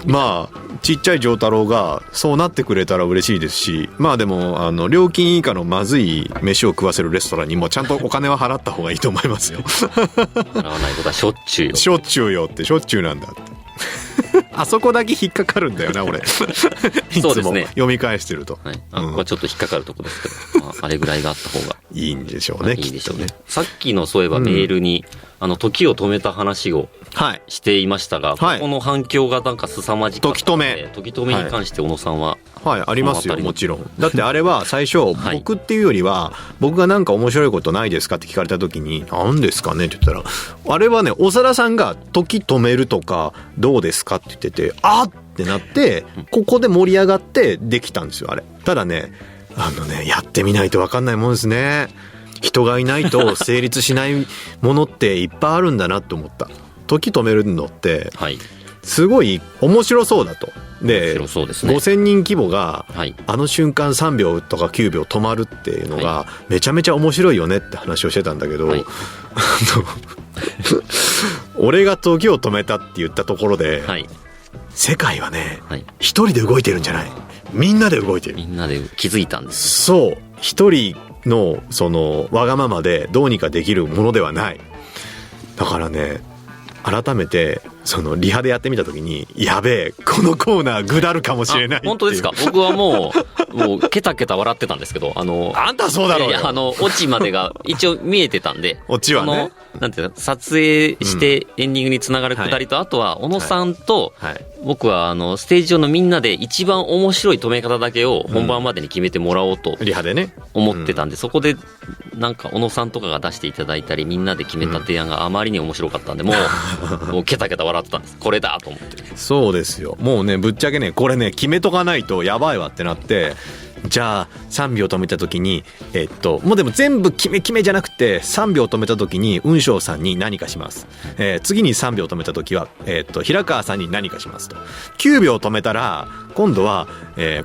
[SPEAKER 1] まあちっちゃい丈太郎がそうなってくれたら嬉しいですし、まあでも料金以下のまずい飯を食わせるレストランにもちゃんとお金は払った方がいいと思いますよ。
[SPEAKER 3] 払わないことはしょっちゅうよ。
[SPEAKER 1] しょっちゅうよって、しょっちゅうなんだって。あそこだけ引っかかるんだよな俺。いつも読み返してると、
[SPEAKER 3] はい、ここはちょっと引っかかるとこですけど、あれぐらいがあった方が
[SPEAKER 1] いいんでしょうね。
[SPEAKER 3] いいでしょうね。さっきのそういえばメールに、時を止めた話をしていましたが、ここの反響がなんか凄まじかったので、時止めに関して小野さんは、
[SPEAKER 1] はい、ありますよ、もちろん。だってあれは最初、僕っていうよりは、僕がなんか面白いことないですかって聞かれた時に、何ですかねって言ったら、あれはね、長田さんが時止めるとかどうですかって言ってて、あっってなって、ここで盛り上がってできたんですよ、あれ。ただね、やってみないと分かんないもんですね。人がいないと成立しないものっていっぱいあるんだなって思った。時止めるのってすごい面白そうだと。で、5000人規模があの瞬間3秒とか9秒止まるっていうのがめちゃめちゃ面白いよねって話をしてたんだけど、俺が時を止めたって言ったところで、世界はね、一人で動いてるんじゃない、みんなで動いてる。
[SPEAKER 3] みんなで気づいたんです。
[SPEAKER 1] そう、一人のそのわがままでどうにかできるものではない。だからね、改めてそのリハでやってみた時に、やべえ、このコーナーぐだるかもしれないっていう。
[SPEAKER 3] 本当ですか？僕はもうケタケタ笑ってたんですけど、
[SPEAKER 1] あんたそうだろうよ。
[SPEAKER 3] オチまでが一応見えてたんで、
[SPEAKER 1] オチはね、
[SPEAKER 3] なんていうの、撮影してエンディングにつながるくだりと、あとは小野さんと僕はステージ上のみんなで一番面白い止め方だけを本番までに決めてもらおうと
[SPEAKER 1] リハでね
[SPEAKER 3] 思ってたんで、そこでなんか小野さんとかが出していただいたりみんなで決めた提案があまりに面白かったんで、もうケタケタ笑ってたんです。これだと思って。
[SPEAKER 1] そうですよ。もうね、ぶっちゃけね、これね決めとかないとやばいわってなって、じゃあ3秒止めた時にもうでも全部決めじゃなくて、3秒止めた時に雲翔さんに何かします、次に3秒止めた時は平川さんに何かしますと。9秒止めたら今度は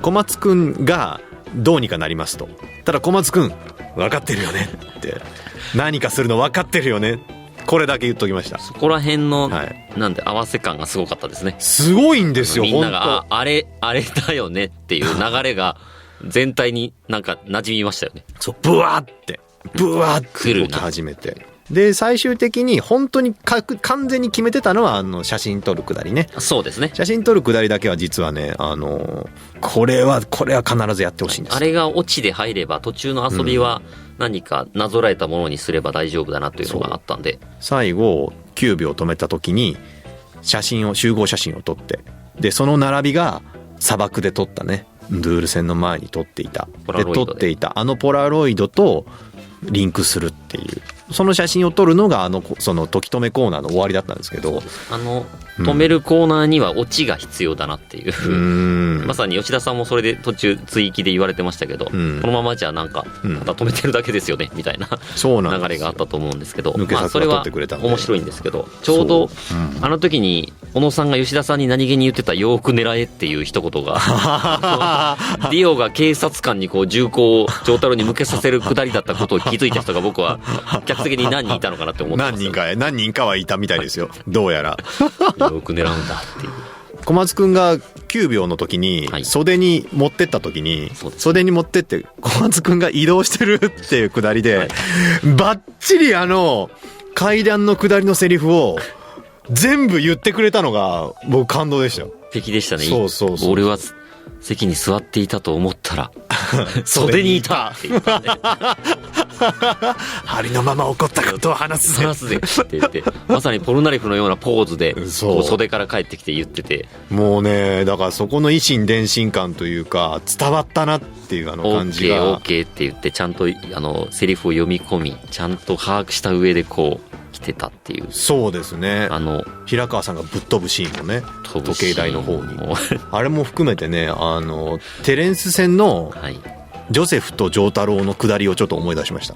[SPEAKER 1] 小松くんがどうにかなりますと。ただ小松くん分かってるよねって、何かするの分かってるよね、これだけ言っときました。
[SPEAKER 3] そこら辺の、なんで合わせ感がすごかったですね。
[SPEAKER 1] すごいんですよ。
[SPEAKER 3] みんながあれだよねっていう流れが全体になんか馴染みましたよね。
[SPEAKER 1] そう、ブワーって動き始めて、で最終的に本当に完全に決めてたのは写真撮るくだりね。
[SPEAKER 3] そうですね。
[SPEAKER 1] 写真撮るくだりだけは実はね、これは必ずやってほしいんです。
[SPEAKER 3] あれがオチで入れば途中の遊びは何かなぞらえたものにすれば大丈夫だなというのがあったんで、
[SPEAKER 1] 最後9秒止めた時に集合写真を撮って、でその並びが砂漠で撮ったね、ドゥール線の前に撮っていたポラロイドとリンクするっていう、その写真を撮るのがその時止めコーナーの終わりだったんですけど、
[SPEAKER 3] 止めるコーナーにはオチが必要だなっていう、まさに吉田さんもそれで途中追記で言われてましたけど、このままじゃなんかただ止めてるだけですよねみたいな流れがあったと思うんですけど、それは面白いんですけど、ちょうどあの時に小野さんが吉田さんに何気に言ってたよーく狙えっていう一言がディオが警察官にこう銃口を丈太郎に向けさせるくだりだったことを気づいた人が僕は客席に何人いたのかなって思ってます、
[SPEAKER 1] 何人かはいたみたいですよ、どうやら
[SPEAKER 3] よく狙うんだっていう。
[SPEAKER 1] 小松くんが9秒の時に袖に持ってった時に、袖に持ってって小松くんが移動してるっていうくだりで、バッチリ階段のくだりのセリフを全部言ってくれたのが僕感動でしたよ。
[SPEAKER 3] 素敵でしたね。
[SPEAKER 1] そう
[SPEAKER 3] 俺は席に座っていたと思ったら袖にいたって言ったんで
[SPEAKER 1] ありのまま起こったことを話す
[SPEAKER 3] ぜって言って、まさにポルナレフのようなポーズで袖から帰ってきて言ってて、
[SPEAKER 1] もうね、だからそこの以心伝心感というか伝わったなっていう感じが
[SPEAKER 3] OK って言って、ちゃんとセリフを読み込み、ちゃんと把握した上でこう来てたっていう。
[SPEAKER 1] そうですね、平川さんがぶっ飛ぶシーンもね、時計台の方にあれも含めてね、テレンス戦のジョセフと丈太郎の下りをちょっと思い出しました。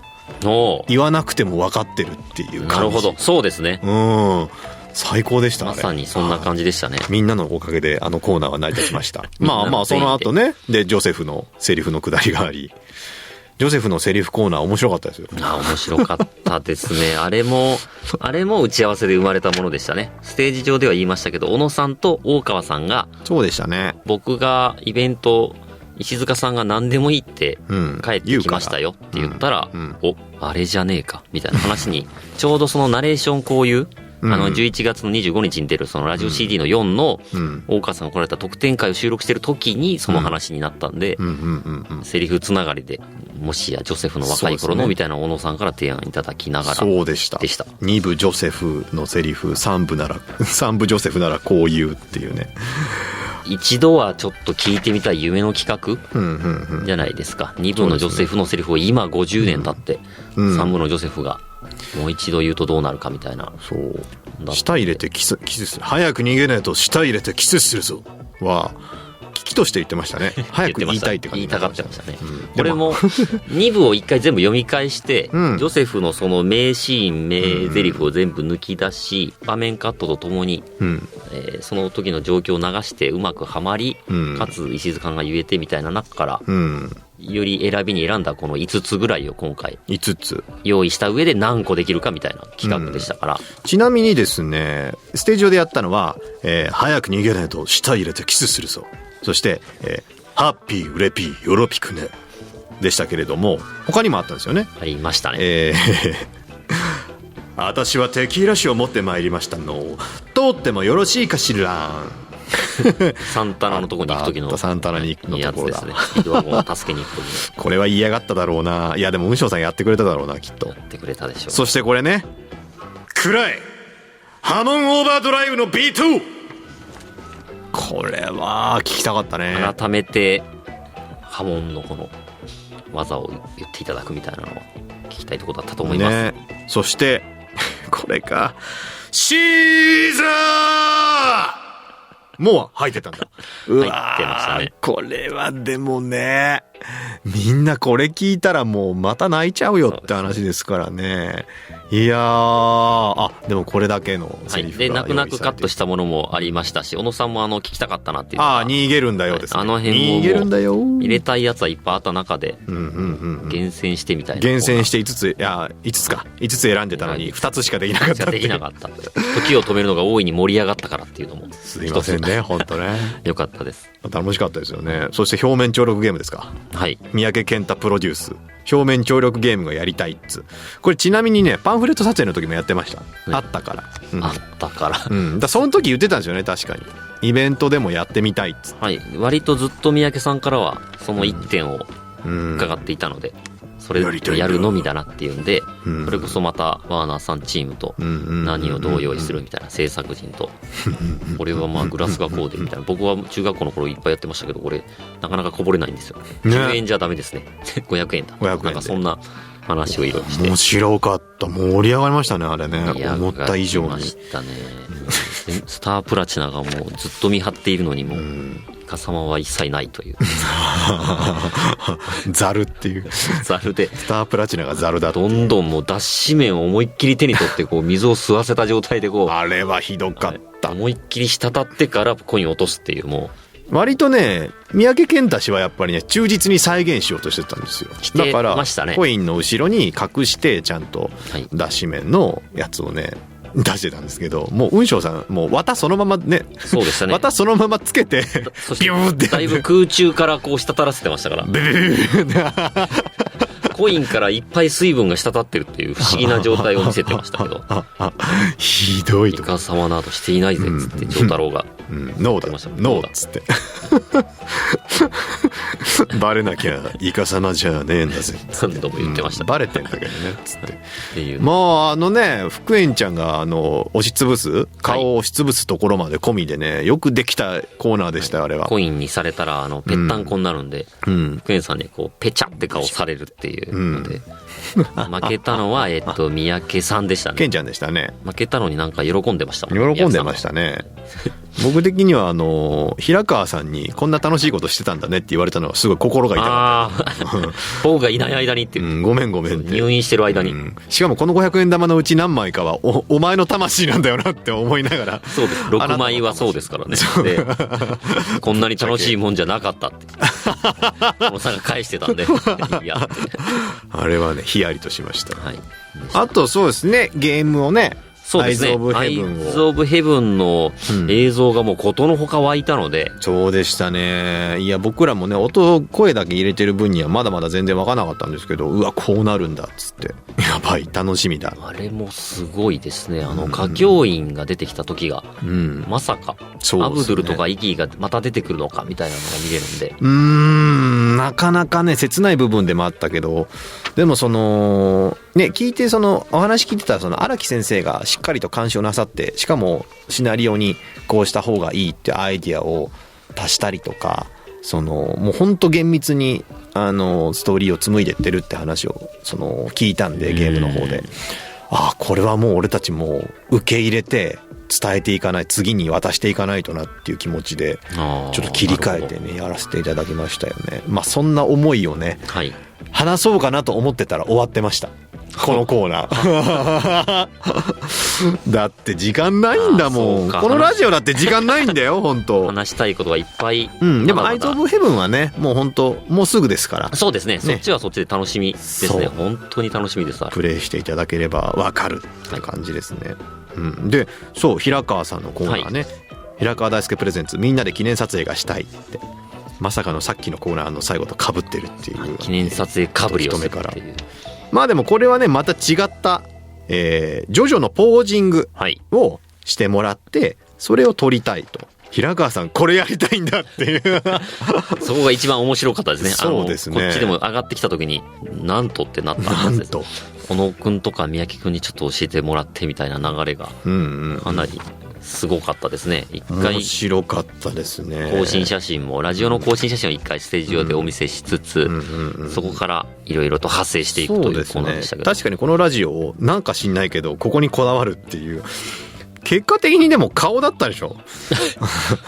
[SPEAKER 1] 言わなくても分かってるっていう感じ。
[SPEAKER 3] なるほど、そうですね。
[SPEAKER 1] 最高でしたね。
[SPEAKER 3] まさにそんな感じでしたね。
[SPEAKER 1] みんなのおかげでコーナーは成り立ちましたまあその後ね、でジョセフのセリフの下りがあり、ジョセフのセリフコーナー面白かったですよ。
[SPEAKER 3] 面白かったですね。あれも打ち合わせで生まれたものでしたね。ステージ上では言いましたけど、小野さんと大川さんが、
[SPEAKER 1] そうでしたね。
[SPEAKER 3] 僕がイベント、石塚さんが何でもいいって帰ってきましたよって言ったら、あれじゃねえかみたいな話に、ちょうどそのナレーションこういう11月の25日に出るそのラジオ CD の4の大川さんが来られた特典会を収録してる時にその話になったんで、セリフつながりで、もしやジョセフの若い頃のみたいな小野さんから提案いただきながら。
[SPEAKER 1] そうでした。2部ジョセフのセリフ、3部ジョセフならこう言うっていうね。
[SPEAKER 3] 一度はちょっと聞いてみたい夢の企画じゃないですか。2部のジョセフのセリフを今50年経って3部のジョセフがもう一度言うとどうなるかみたいな。
[SPEAKER 1] そう。舌入れてキスする。早く逃げないと舌入れてキスするぞは危機として言ってましたね。早く言いたいって感じ。
[SPEAKER 3] 言いたがってましたね。これも2部を一回全部読み返して、ジョセフのその名シーン、名台詞を全部抜き出し、場面カットとともに、その時の状況を流してうまくはまり、かつ石塚が言えてみたいな中から、より選びに選んだこの5つぐらいを今回
[SPEAKER 1] 5つ
[SPEAKER 3] 用意した上で何個できるかみたいな企画でしたから、
[SPEAKER 1] ちなみにですね、ステージ上でやったのは、早く逃げないと舌入れてキスするぞ、そして、ハッピーウレピーヨロピクねでしたけれども、他にもあったんですよね。
[SPEAKER 3] ありましたね。
[SPEAKER 1] 私はテキーラ酒を持ってまいりましたの、通ってもよろしいかしら。
[SPEAKER 3] サンタナのとこに行く時の
[SPEAKER 1] サンタナに行くのところだ。
[SPEAKER 3] やつですね。スピードワゴンを助けに行く時に。
[SPEAKER 1] これは嫌がっただろうな。いやでも雲尚さんやってくれただろうな、きっと。
[SPEAKER 3] やってくれたでしょう。
[SPEAKER 1] そしてこれね、暗いハモンオーバードライブの B2。 これは聞きたかったね。
[SPEAKER 3] 改めてハモンのこの技を言っていただくみたいなのを聞きたいところだったと思います、
[SPEAKER 1] ね、そしてこれか、シーザーもう入ってたんだ。
[SPEAKER 3] 入ってましたね。
[SPEAKER 1] これはでもね、みんなこれ聞いたらもうまた泣いちゃうよって話ですからね。いやー、でもこれだけのセリフが用意されて、
[SPEAKER 3] で泣く泣くカットしたものもありましたし、小野さんも聞きたかったなっていうのが、
[SPEAKER 1] 逃げるんだよですね。
[SPEAKER 3] あの辺も
[SPEAKER 1] 逃げるんだよ、
[SPEAKER 3] 入れたいやつはいっぱいあった中で厳選してみたいな。
[SPEAKER 1] 厳選して5つ選んでたのに2つしかできなかったって。
[SPEAKER 3] できなかった。時を止めるのが大いに盛り上がったからっていうのも
[SPEAKER 1] すいませんね、本当ね。
[SPEAKER 3] よかったです。
[SPEAKER 1] 楽しかったですよね。そして表面張力ゲームですか。
[SPEAKER 3] はい。
[SPEAKER 1] 三宅健太プロデュース表面張力ゲームがやりたいっつ。これちなみにね、パンフレット撮影の時もやってました、あったから、
[SPEAKER 3] あったから、
[SPEAKER 1] だその時言ってたんですよね。確かにイベントでもやってみたいっつ。
[SPEAKER 3] はい。割とずっと三宅さんからはその1点を伺っていたので、それやるのみだなっていうんで、それこそまたワーナーさんチームと何をどう用意するみたいな制作陣と、これはまあグラスがこうでみたいな。僕は中学校の頃いっぱいやってましたけど、これなかなかこぼれないんですよ。10円じゃダメですね。500円だ。
[SPEAKER 1] 500円で
[SPEAKER 3] なんかそんな話をいろいろして。
[SPEAKER 1] 面白かった。盛り上がりましたね、あれね。思った以上に。
[SPEAKER 3] ましたね。スタープラチナがもうずっと見張っているのにも、イカ様は一切ないという。
[SPEAKER 1] ザルっていう。
[SPEAKER 3] ザルで。
[SPEAKER 1] スタープラチナがザルだって。
[SPEAKER 3] どんどんもう脱脂麺を思いっきり手に取ってこう水を吸わせた状態でこう。
[SPEAKER 1] あれはひどかった。
[SPEAKER 3] 思いっきり滴ってからコインを落とすっていうもう。
[SPEAKER 1] 割とね、三宅健太氏はやっぱりね、忠実に再現しようとしてたんですよ。だから、コインの後ろに隠して、ちゃんと脱脂麺のやつをね、出してたんですけど、もう雲翔さん、もう綿そのままね、
[SPEAKER 3] そうでしたね。
[SPEAKER 1] 綿そのままつけて、
[SPEAKER 3] ビューってだいぶ空中からこう滴らせてましたから。ビューコインからいっぱい水分が滴ってるっていう不思議な状態を見せてましたけど。
[SPEAKER 1] ひどいと。
[SPEAKER 3] イカ様などしていないぜっつって丈太郎が。
[SPEAKER 1] ノーだ、ノーっつって。バレなきゃイカ様じゃねえんだぜ。
[SPEAKER 3] 何度も言ってました。
[SPEAKER 1] バレてんだけどねつって。もう福円ちゃんが押しつぶす顔を押しつぶすところまで込みでね、よくできたコーナーでしたよ、あれは。
[SPEAKER 3] コインにされたらぺったんこになるんで、福円さんにこうペチャって顔されるっていうので、負けたのは三宅さんでしたね。
[SPEAKER 1] ケンちゃんでしたね。
[SPEAKER 3] 負けたのになんか喜んでましたもん。
[SPEAKER 1] 喜んでましたね。僕的には平川さんにこんな楽しいことしてたんだねって言われたのはすごい心が痛かった。
[SPEAKER 3] 僕がいない間にっていう、
[SPEAKER 1] ごめんって
[SPEAKER 3] 入院してる間に、
[SPEAKER 1] しかもこの500円玉のうち何枚かは お前の魂なんだよなって思いながら。
[SPEAKER 3] そうです。6枚はそうですからね。でこんなに楽しいもんじゃなかったって小野さんが返してたんでいや
[SPEAKER 1] あれはねヒヤリとしました、
[SPEAKER 3] はい、
[SPEAKER 1] あとそうですね、ゲームをね、
[SPEAKER 3] そうですね、アイズ・オブ・ヘブンの映像がもうことのほか湧いたので、
[SPEAKER 1] そうでしたね。いや僕らもね、声だけ入れてる分にはまだまだ全然分からなかったんですけど、うわこうなるんだっつって、やばい楽しみだ。
[SPEAKER 3] あれもすごいですね。歌教員が出てきた時が、まさか、アブドゥルとかイギーがまた出てくるのかみたいなのが見れるんで、
[SPEAKER 1] なかなかね切ない部分でもあったけど、でも聞いてお話聞いてた荒木先生がしっかりと監視をなさって、しかもシナリオにこうした方がいいってアイディアを足したりとか、もうほんと厳密にストーリーを紡いでってるって話を聞いたんで、ゲームの方で、これはもう俺たちも受け入れて伝えていかない、次に渡していかないとなっていう気持ちでちょっと切り替えてねやらせていただきましたよね。そんな思いをね、
[SPEAKER 3] はい、
[SPEAKER 1] 話そうかなと思ってたら終わってました、このコーナーだって時間ないんだもん。このラジオだって時間ないんだよ本当。
[SPEAKER 3] 話したいことがいっぱい。
[SPEAKER 1] でもアイズ・オブ・ヘブンはね、もう本当もうすぐですから。
[SPEAKER 3] そうですね、そっちはそっちで楽しみですね。本当に楽しみです。
[SPEAKER 1] プレイしていただければ分かるって感じですね、で平川さんのコーナーね、平川大輔プレゼンツみんなで記念撮影がしたいって、まさかのさっきのコーナーの最後と被ってるっていう、
[SPEAKER 3] 記念撮影かぶりをするっていう。
[SPEAKER 1] でもこれはねまた違ったジョジョのポージングをしてもらって、それを撮りたいと。平川さんこれやりたいんだっていう
[SPEAKER 3] そこが一番面白かったですね。
[SPEAKER 1] そうですね。
[SPEAKER 3] こっちでも上がってきた時になんとってなったはずです。小野くんとか宮城くんにちょっと教えてもらってみたいな流れがかなりすごかったですね。一回
[SPEAKER 1] 面白かったですね。
[SPEAKER 3] 更新写真もラジオの更新写真を一回ステージ上でお見せしつつ、そこからいろいろと派生していくというコーナーでしたけど、
[SPEAKER 1] 確かにこのラジオをなんか知んないけどここにこだわるっていう、結果的にでも顔だったでしょ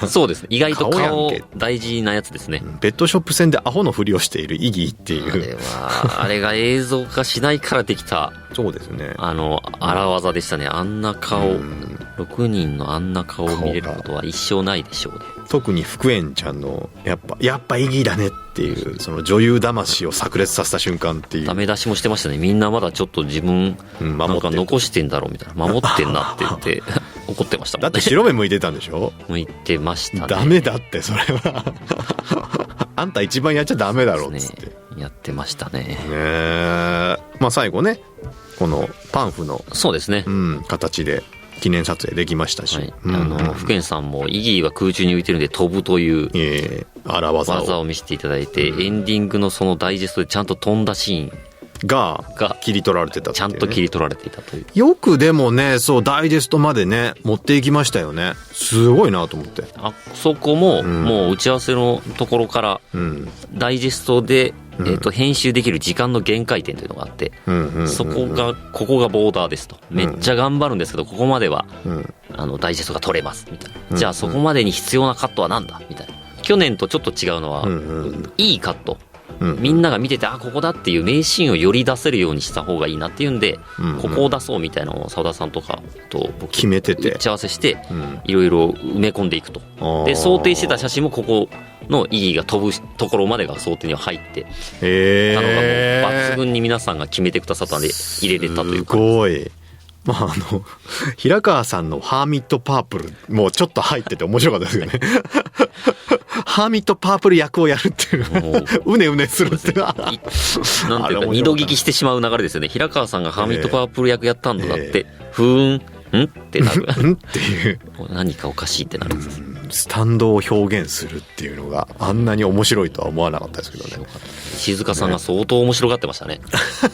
[SPEAKER 3] そうですね、意外と顔大事なやつですね。
[SPEAKER 1] ペットショップ戦でアホのふりをしているイギーっていう、
[SPEAKER 3] あれが映像化しないからできた
[SPEAKER 1] そうですね、
[SPEAKER 3] 荒技でしたね。あんな顔、6人のあんな顔を見れることは一生ないでしょうね。
[SPEAKER 1] 特に福円ちゃんのやっぱイギーだねっていう女優魂を炸裂させた瞬間っていう、
[SPEAKER 3] ダメ出しもしてましたね。みんなまだちょっと自分なんか残してんだろうみたいな、守ってんなって言って怒ってましたもんね。
[SPEAKER 1] だって白目向いてたんでしょ。
[SPEAKER 3] 向いてましたね。
[SPEAKER 1] ダメだってそれはあんた一番やっちゃダメだろうっつって、
[SPEAKER 3] やってましたね。
[SPEAKER 1] 最後ねこのパンフの
[SPEAKER 3] そうですね、
[SPEAKER 1] 形で記念撮影できましたし、
[SPEAKER 3] 福円さんもイギーは空中に浮いてるんで飛ぶという
[SPEAKER 1] 荒技
[SPEAKER 3] を見せていただいて、エンディングのそのダイジェストでちゃんと飛んだシーン
[SPEAKER 1] が切り取られてたっていう、
[SPEAKER 3] ちゃんと切り取られていたという。
[SPEAKER 1] よくでもねダイジェストまでね持っていきましたよね。すごいなと思って。
[SPEAKER 3] そこも、もう打ち合わせのところから、ダイジェストで編集できる時間の限界点というのがあって、ここがボーダーですと。めっちゃ頑張るんですけど、ここまでは、ダイジェストが取れます、みたいな。じゃあそこまでに必要なカットはなんだみたいな。去年とちょっと違うのは、いいカット。みんなが見てて、ここだっていう名シーンをより出せるようにした方がいいなっていうんで、ここを出そうみたいなのを澤田さんとかと僕
[SPEAKER 1] 決めてて
[SPEAKER 3] 打ち合わせしていろいろ埋め込んでいくと。で想定してた写真もここの意義が飛ぶところまでが想定には入ってたのがもう抜群に皆さんが決めてくださったので入れれたというか。
[SPEAKER 1] すごい。平川さんのハーミットパープルもちょっと入ってて面白かったですよね。ハーミットパープル役をやるっていううねうねするっていうなんていう
[SPEAKER 3] か二度聞きしてしまう流れですよね。平川さんがハーミットパープル役やったんだって、ふーんってなる
[SPEAKER 1] っていう
[SPEAKER 3] 何かおかしいってなるんです。
[SPEAKER 1] スタンドを表現するっていうのがあんなに面白いとは思わなかったですけどね。
[SPEAKER 3] 静香さんが相当面白がってましたね。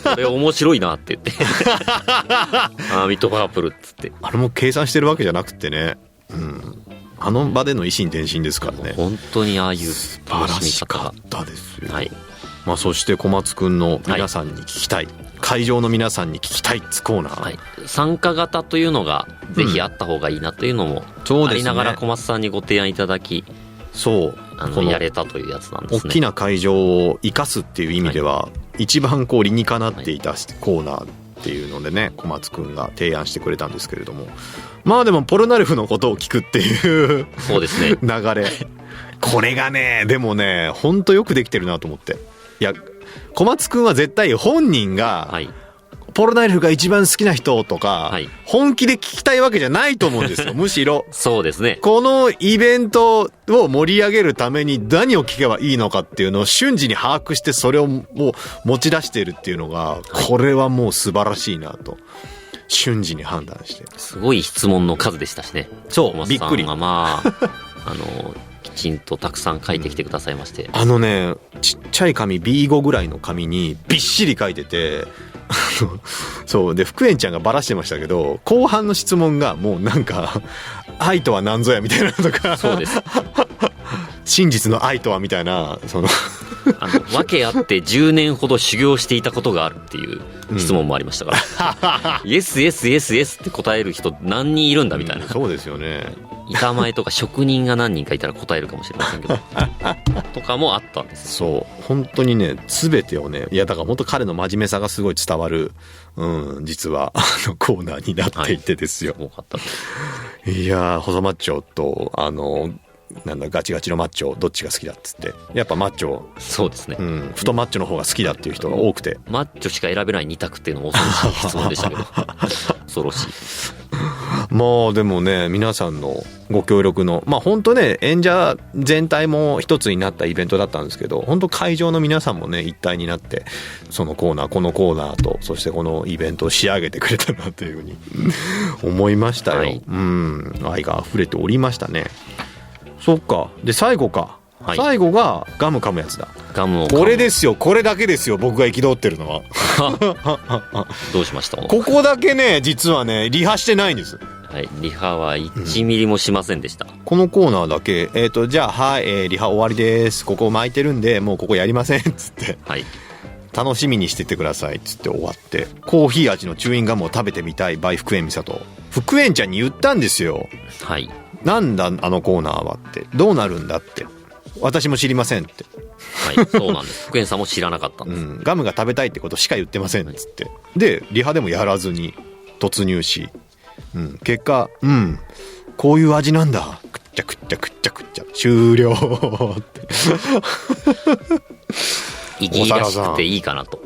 [SPEAKER 3] これ面白いなって言ってハーミットパープルっつって。
[SPEAKER 1] あれも計算してるわけじゃなくてね、あの場での一心伝心ですからね。
[SPEAKER 3] 本当にああいう
[SPEAKER 1] 素晴らしかったですよ。そして小松くんの皆さんに聞きたい、会場の皆さんに聞きたいコーナー、
[SPEAKER 3] 参加型というのがぜひあった方がいいなというのもありながら小松さんにご提案いただき、やれたというやつなんですね。
[SPEAKER 1] 大きな会場を生かすっていう意味では、一番理にかなっていたコーナーっていうのでね、小松くんが提案してくれたんですけれども、でもポルナレフのことを聞くっていう
[SPEAKER 3] そうですね
[SPEAKER 1] 流れ、これがねでもね本当よくできてるなと思って。いや小松くんは絶対本人が、ポルナレフが一番好きな人とか、本気で聞きたいわけじゃないと思うんですよ。むしろ
[SPEAKER 3] そうですね、
[SPEAKER 1] このイベントを盛り上げるために何を聞けばいいのかっていうのを瞬時に把握して、それをもう持ち出しているっていうのが、これはもう素晴らしいなと瞬時に判断して。
[SPEAKER 3] すごい質問の数でしたしね。
[SPEAKER 1] そうびっくり。
[SPEAKER 3] きちんとたくさん書いてきてくださいまして、
[SPEAKER 1] ちっちゃい紙 B5 ぐらいの紙にびっしり書いててそうで福円ちゃんがバラしてましたけど、後半の質問がもうなんか愛とは何ぞやみたいなのとか、
[SPEAKER 3] そうです
[SPEAKER 1] 真実の愛とはみたいな、
[SPEAKER 3] 訳あって10年ほど修行していたことがあるっていう質問もありましたからイエスイエスイエスイエスって答える人何人いるんだみたいな、
[SPEAKER 1] そうですよね。
[SPEAKER 3] 板前とか職人が何人かいたら答えるかもしれませんけどとかもあったんです。
[SPEAKER 1] そう本当にね全てをね、いやだから本当彼の真面目さがすごい伝わる、実はコーナーになっていてですよ。
[SPEAKER 3] すごかったです。
[SPEAKER 1] いや細マッチョとガチガチのマッチョどっちが好きだっつって、やっぱマッチョ、
[SPEAKER 3] そうですね、
[SPEAKER 1] 太マッチョの方が好きだっていう人が多くて、
[SPEAKER 3] マッチョしか選べない2択っていうのも恐ろしい質問でしたけど恐ろしい。
[SPEAKER 1] でもね皆さんのご協力の本当ね演者全体も一つになったイベントだったんですけど、本当会場の皆さんもね一体になってそのコーナーこのコーナーとそしてこのイベントを仕上げてくれたなというふうに思いましたよ。愛が溢れておりましたね。そっか。で最後か、最後がガム噛むやつだ。
[SPEAKER 3] ガムを
[SPEAKER 1] これですよ、これだけですよ僕が憤ってるのは
[SPEAKER 3] どうしました？
[SPEAKER 1] ここだけね実はねリハしてないんです。
[SPEAKER 3] リハは1ミリもしませんでした。
[SPEAKER 1] このコーナーだけじゃあリハ終わりです、ここ巻いてるんでもうここやりませんっつって、楽しみにしててくださいっつって終わって、コーヒー味のチューインガムを食べてみたい by 福円美里。福円ちゃんに言ったんですよ。なんだあのコーナーはって、どうなるんだって、私も知りませんって。
[SPEAKER 3] そうなんです。福円さんも知らなかったんです、
[SPEAKER 1] ガムが食べたいってことしか言ってませんっつって、でリハでもやらずに突入し、結果こういう味なんだ、くっちゃくっちゃくっちゃくっちゃ終了って
[SPEAKER 3] 意義らしくていいかなと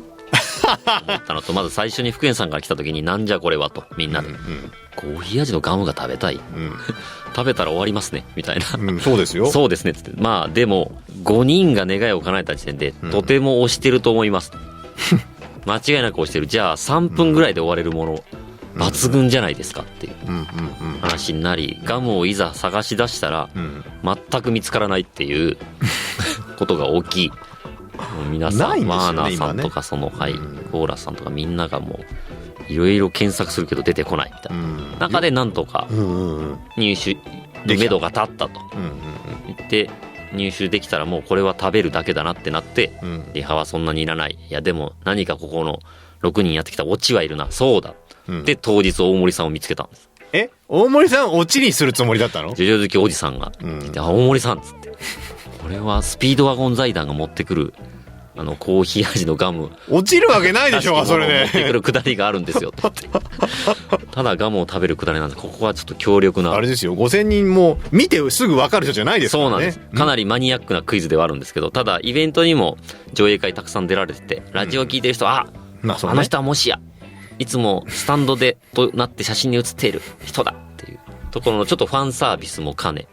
[SPEAKER 3] 思ったのと、まず最初に福円さんから来た時になんじゃこれはとみんなで、コーヒー味のガムが食べたい、食べたら終わりますねみたいな、
[SPEAKER 1] そうですよ
[SPEAKER 3] そうですねっつって、でも5人が願いを叶えた時点で、とても推してると思いますと間違いなく推してる。じゃあ3分ぐらいで終われるもの、抜群じゃないですかっていう話になり、ガムをいざ探し出したら、全く見つからないっていうことが大きい。皆さん、ワーナーさんとかコーラさんとかみんながもういろいろ検索するけど出てこないみたいな中でなんとか入手の目処が立ったと言って、入手できたらもうこれは食べるだけだなってなって、
[SPEAKER 1] うん、
[SPEAKER 3] リハはそんなにいらない。いやでも何かここの6人やってきたオチはいるな。そうだ。
[SPEAKER 1] うん、
[SPEAKER 3] で、当日大森さんを見つけたんです。
[SPEAKER 1] 大森さんオチにするつもりだったの？
[SPEAKER 3] ジョジョ好きおじさんが、
[SPEAKER 1] うん、
[SPEAKER 3] 大森さんっつって。これはスピードワゴン財団が持ってくるコーヒー味のガム
[SPEAKER 1] 落ちるわけないでしょそれで、
[SPEAKER 3] 持ってくるくだりがあるんですよってただガムを食べるくだりなんで、ここはちょっと強力な、
[SPEAKER 1] あれですよ、5000人も見てすぐ分かる人じゃないですからね。
[SPEAKER 3] そうなんです。かなりマニアックなクイズではあるんですけど、ただイベントにも上映会たくさん出られてて、ラジオ聞いてる人は、
[SPEAKER 1] まあそうね、
[SPEAKER 3] あの人はもしやいつもスタンドでとなって写真に写っている人だっていうところのちょっとファンサービスも兼ね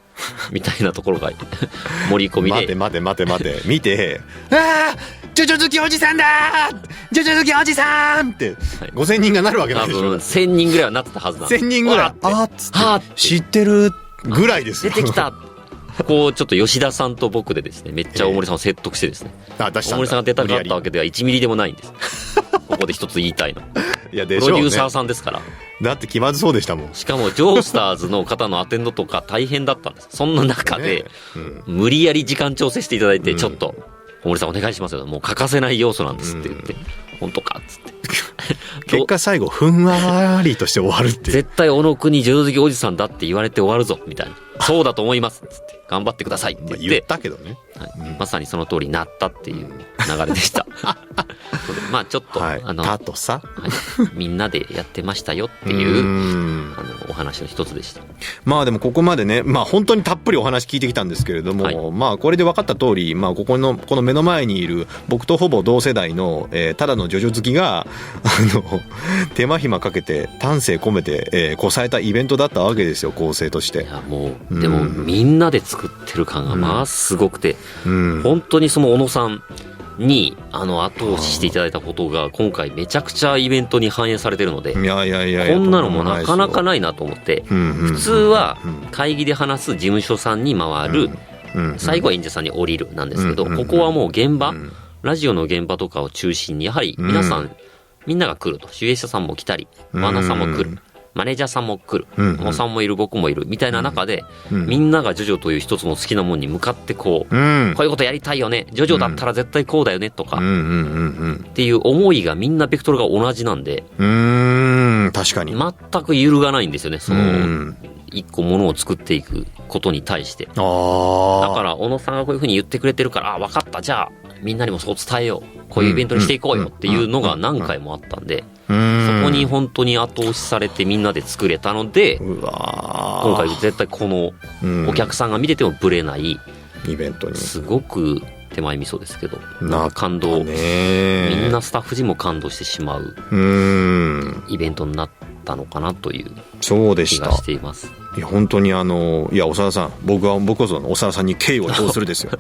[SPEAKER 3] みたいなところが盛り込みで、
[SPEAKER 1] 待て見てああジョジョ好きおじさんだジョジョ好きおじさんって、はい、5000人がなるわけなんでしょ。
[SPEAKER 3] 多分1000人ぐらいはなってたはずなんです。
[SPEAKER 1] 1000人ぐらいあっつって知ってるぐらいですよ。
[SPEAKER 3] 出てきたこうちょっと吉田さんと僕でですね、めっちゃ大森さんを説得してですね、大森さんが出たかったわけでは1ミリでもないんですここで一つ言いたいの、
[SPEAKER 1] いやでしょうね、
[SPEAKER 3] プロデューサーさんですから。
[SPEAKER 1] だって気まずそうでしたもん。
[SPEAKER 3] しかもジョースターズの方のアテンドとか大変だったんです。そんな中で、無理やり時間調整していただいて、ちょっと大森さんお願いしますよ、もう欠かせない要素なんですって言って、本当かっつって
[SPEAKER 1] 結果最後ふんわりとして終わるっていう。
[SPEAKER 3] 絶対小野国ジョジョ好きおじさんだって言われて終わるぞみたいな、そうだと思いますっつって頑張ってくださいって言って、
[SPEAKER 1] 言ったけどね、
[SPEAKER 3] はい、まさにその通りになったっていう流れでしたまあちょっと、
[SPEAKER 1] はい、だとさ、
[SPEAKER 3] はい、みんなでやってましたよっていうお話の一つでした。
[SPEAKER 1] まあでもここまでね、まあ本当にたっぷりお話聞いてきたんですけれども、はい、まあこれで分かった通り、まあこの目の前にいる僕とほぼ同世代の、ただのジョジョ好きが手間暇かけて丹精込めて、こさえたイベントだったわけですよ、構成として。いや
[SPEAKER 3] もうでもみんなで作ってる感がまあすごくて、本当にその小野さんに後押ししていただいたことが今回めちゃくちゃイベントに反映されてるので、こんなのもなかなかないなと思って、普通は会議で話す事務所さんに回る、最後は演者さんに降りるなんですけど、ここはもう現場、ラジオの現場とかを中心にやはり皆さん、みんなが来ると、主演者さんも来たり、ワーナーさんも来る、マネージャーさんも来る、小野さんもいる、僕もいるみたいな中で、みんながジョジョという一つの好きなものに向かってこういうことやりたいよね、ジョジョだったら絶対こうだよねとかっていう思いがみんなベクトルが同じなんで、
[SPEAKER 1] 確かに
[SPEAKER 3] 全く揺るがないんですよね、その一個ものを作っていくことに対して。だから小野さんがこういうふうに言ってくれてるから、分かった、じゃあみんなにもそう伝えよう、こういうイベントにしていこうよっていうのが何回もあったんで、そこに本当に後押しされてみんなで作れたので、今回絶対このお客さんが見ててもブレない
[SPEAKER 1] イベントに、
[SPEAKER 3] すごく手前味噌ですけど感動、みんなスタッフ陣も感動してしまうイベントになったのかなという気がしています。
[SPEAKER 1] いや本当にいや長田さん、僕こそ長田さんに敬意を表するですよ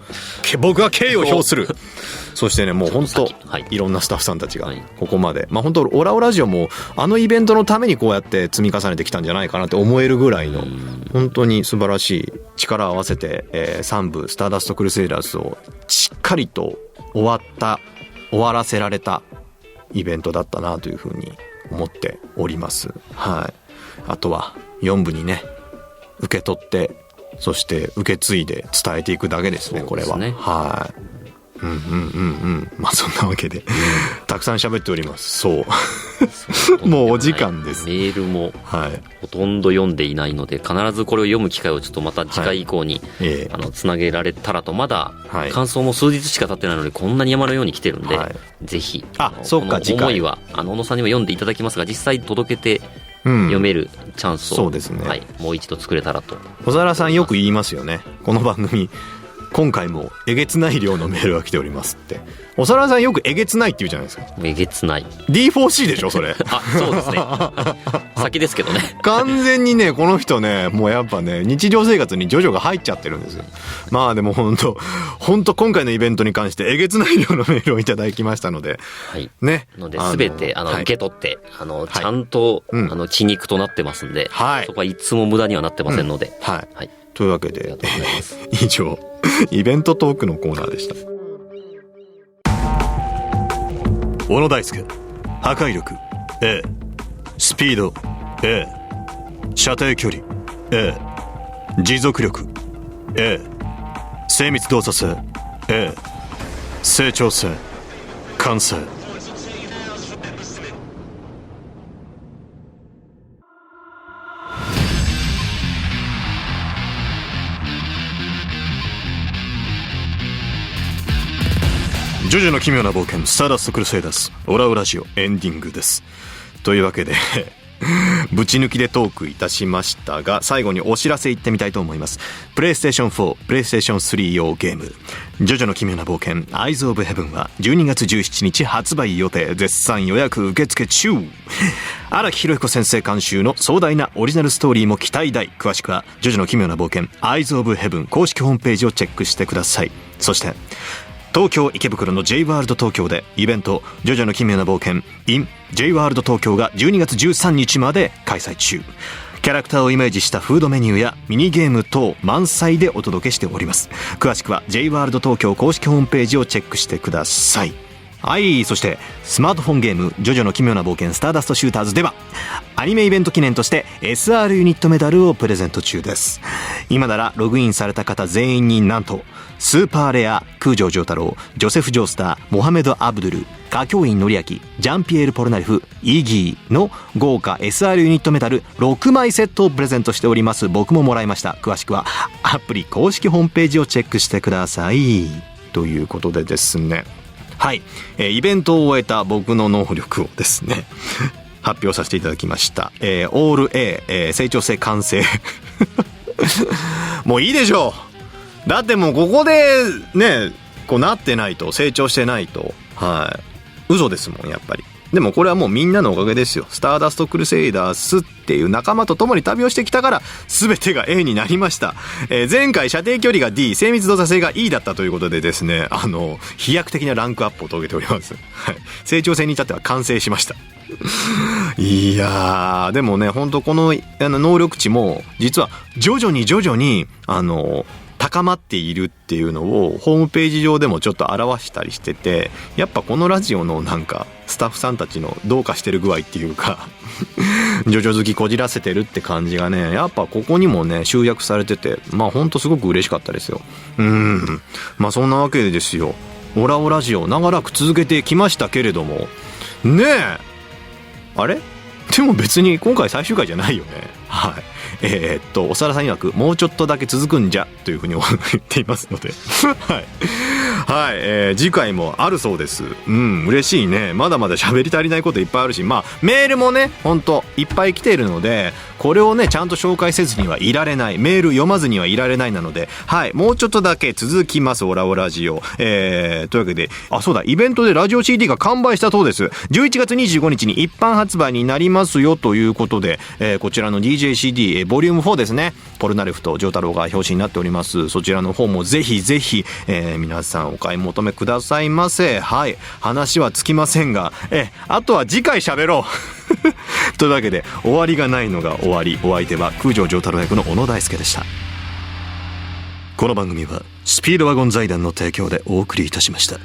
[SPEAKER 1] 僕は敬意を表するそしてね、もう本当、いろんなスタッフさんたちがここまで、まあ本当オラオラジオもイベントのためにこうやって積み重ねてきたんじゃないかなって思えるぐらいの本当に素晴らしい力を合わせて、3部スターダストクルセイダーズをしっかりと終わらせられたイベントだったなというふうに思っております。はい。あとは4部にね受け取って、そして受け継いで伝えていくだけですね、これは。はい。まあそんなわけで、たくさん喋っております。そうもうお時間です。
[SPEAKER 3] メールもほとんど読んでいないので、必ずこれを読む機会をちょっとまた次回以降に、つなげられたらと。まだ感想も数日しか経ってないのにこんなに山のように来てるんで、ぜひ
[SPEAKER 1] そうか、
[SPEAKER 3] 思いは小野さんにも読んでいただきますが、実際届けて読めるチャンスを、
[SPEAKER 1] そうですね、
[SPEAKER 3] もう一度作れたらと。
[SPEAKER 1] 小皿さんよく言いますよね、この番組今回もえげつない量のメールが来ておりますって。おさらさんよくえげつないって言うじゃないですか。
[SPEAKER 3] えげつない
[SPEAKER 1] D4C でしょそれ
[SPEAKER 3] そうですね先ですけどね
[SPEAKER 1] 完全にね、この人ね、もうやっぱね、日常生活にジョジョが入っちゃってるんですよ。まあでも本当今回のイベントに関してえげつない量のメールをいただきましたので、ね、
[SPEAKER 3] ので全て受け取ってちゃんと血肉となってますんで、そこはいつも無駄にはなってませんので、
[SPEAKER 1] というわけで以上イベントトークのコーナーでした。小野大輔、破壊力 A、 スピード A、 射程距離 A、 持続力 A、精密動作性 A、 成長性完成。ジョジョの奇妙な冒険スターダストクルセイダーズオラオラジオエンディングです。というわけでぶち抜きでトークいたしましたが、最後にお知らせいってみたいと思います。プレイステーション4、プレイステーション3用ゲームジョジョの奇妙な冒険アイズオブヘブンは12月17日発売予定。絶賛予約受付中。荒木博彦先生監修の壮大なオリジナルストーリーも期待大。詳しくはジョジョの奇妙な冒険アイズオブヘブン公式ホームページをチェックしてください。そして東京池袋の J ワールド東京でイベントジョジョの奇妙な冒険 in J ワールド東京が12月13日まで開催中。キャラクターをイメージしたフードメニューやミニゲーム等満載でお届けしております。詳しくは J ワールド東京公式ホームページをチェックしてください。はい、そしてスマートフォンゲームジョジョの奇妙な冒険スターダストシューターズではアニメイベント記念として SR ユニットメダルをプレゼント中です。今ならログインされた方全員になんとスーパーレア空城城太郎、ジョセフ・ジョースター、モハメド・アブドゥル、歌教員のりあき、ジャンピエール・ポルナリフ、イギーの豪華 SR ユニットメダル6枚セットをプレゼントしております。僕ももらいました。詳しくはアプリ公式ホームページをチェックしてください。ということでですね、はい、イベントを終えた僕の能力をですね発表させていただきました。オール A、成長性完成もういいでしょう。だってもうここでねこうなってないと、成長してないと、はい、嘘ですもんやっぱり。でもこれはもうみんなのおかげですよ。スターダストクルセイダースっていう仲間と共に旅をしてきたから全てが A になりました。前回射程距離が D、 精密動作性が E だったということでですね、飛躍的なランクアップを遂げております。はい、成長性に至っては完成しましたいやーでもね、本当この能力値も実は徐々に高まっているっていうのをホームページ上でもちょっと表したりしてて、やっぱこのラジオのなんかスタッフさんたちのどうかしてる具合っていうかジョジョ好きこじらせてるって感じがね、やっぱここにもね集約されてて、まあほんとすごく嬉しかったですよ。まあそんなわけでですよ、オラオラジオ長らく続けてきましたけれどもねえ、あれでも別に今回最終回じゃないよね。はい。おさらさん曰くもうちょっとだけ続くんじゃというふうに言っていますのではい、はい、次回もあるそうです。嬉しいね。まだまだ喋り足りないこといっぱいあるし、まあメールもねほんといっぱい来ているので、これをねちゃんと紹介せずにはいられない、メール読まずにはいられないなので、はい、もうちょっとだけ続きますオラオラジオ。というわけで、あ、そうだ、イベントでラジオ CD が完売したそうです。11月25日に一般発売になりますよということで、こちらの DJCD、ボリューム4ですね、ポルナレフとジョータロが表紙になっております。そちらの方もぜひぜひ、皆さんお買い求めくださいませ。はい、話はつきませんが、あとは次回喋ろうというわけで、終わりがないのが終わり。お相手は空城城太郎役の小野大輔でした。この番組はスピードワゴン財団の提供でお送りいたしました。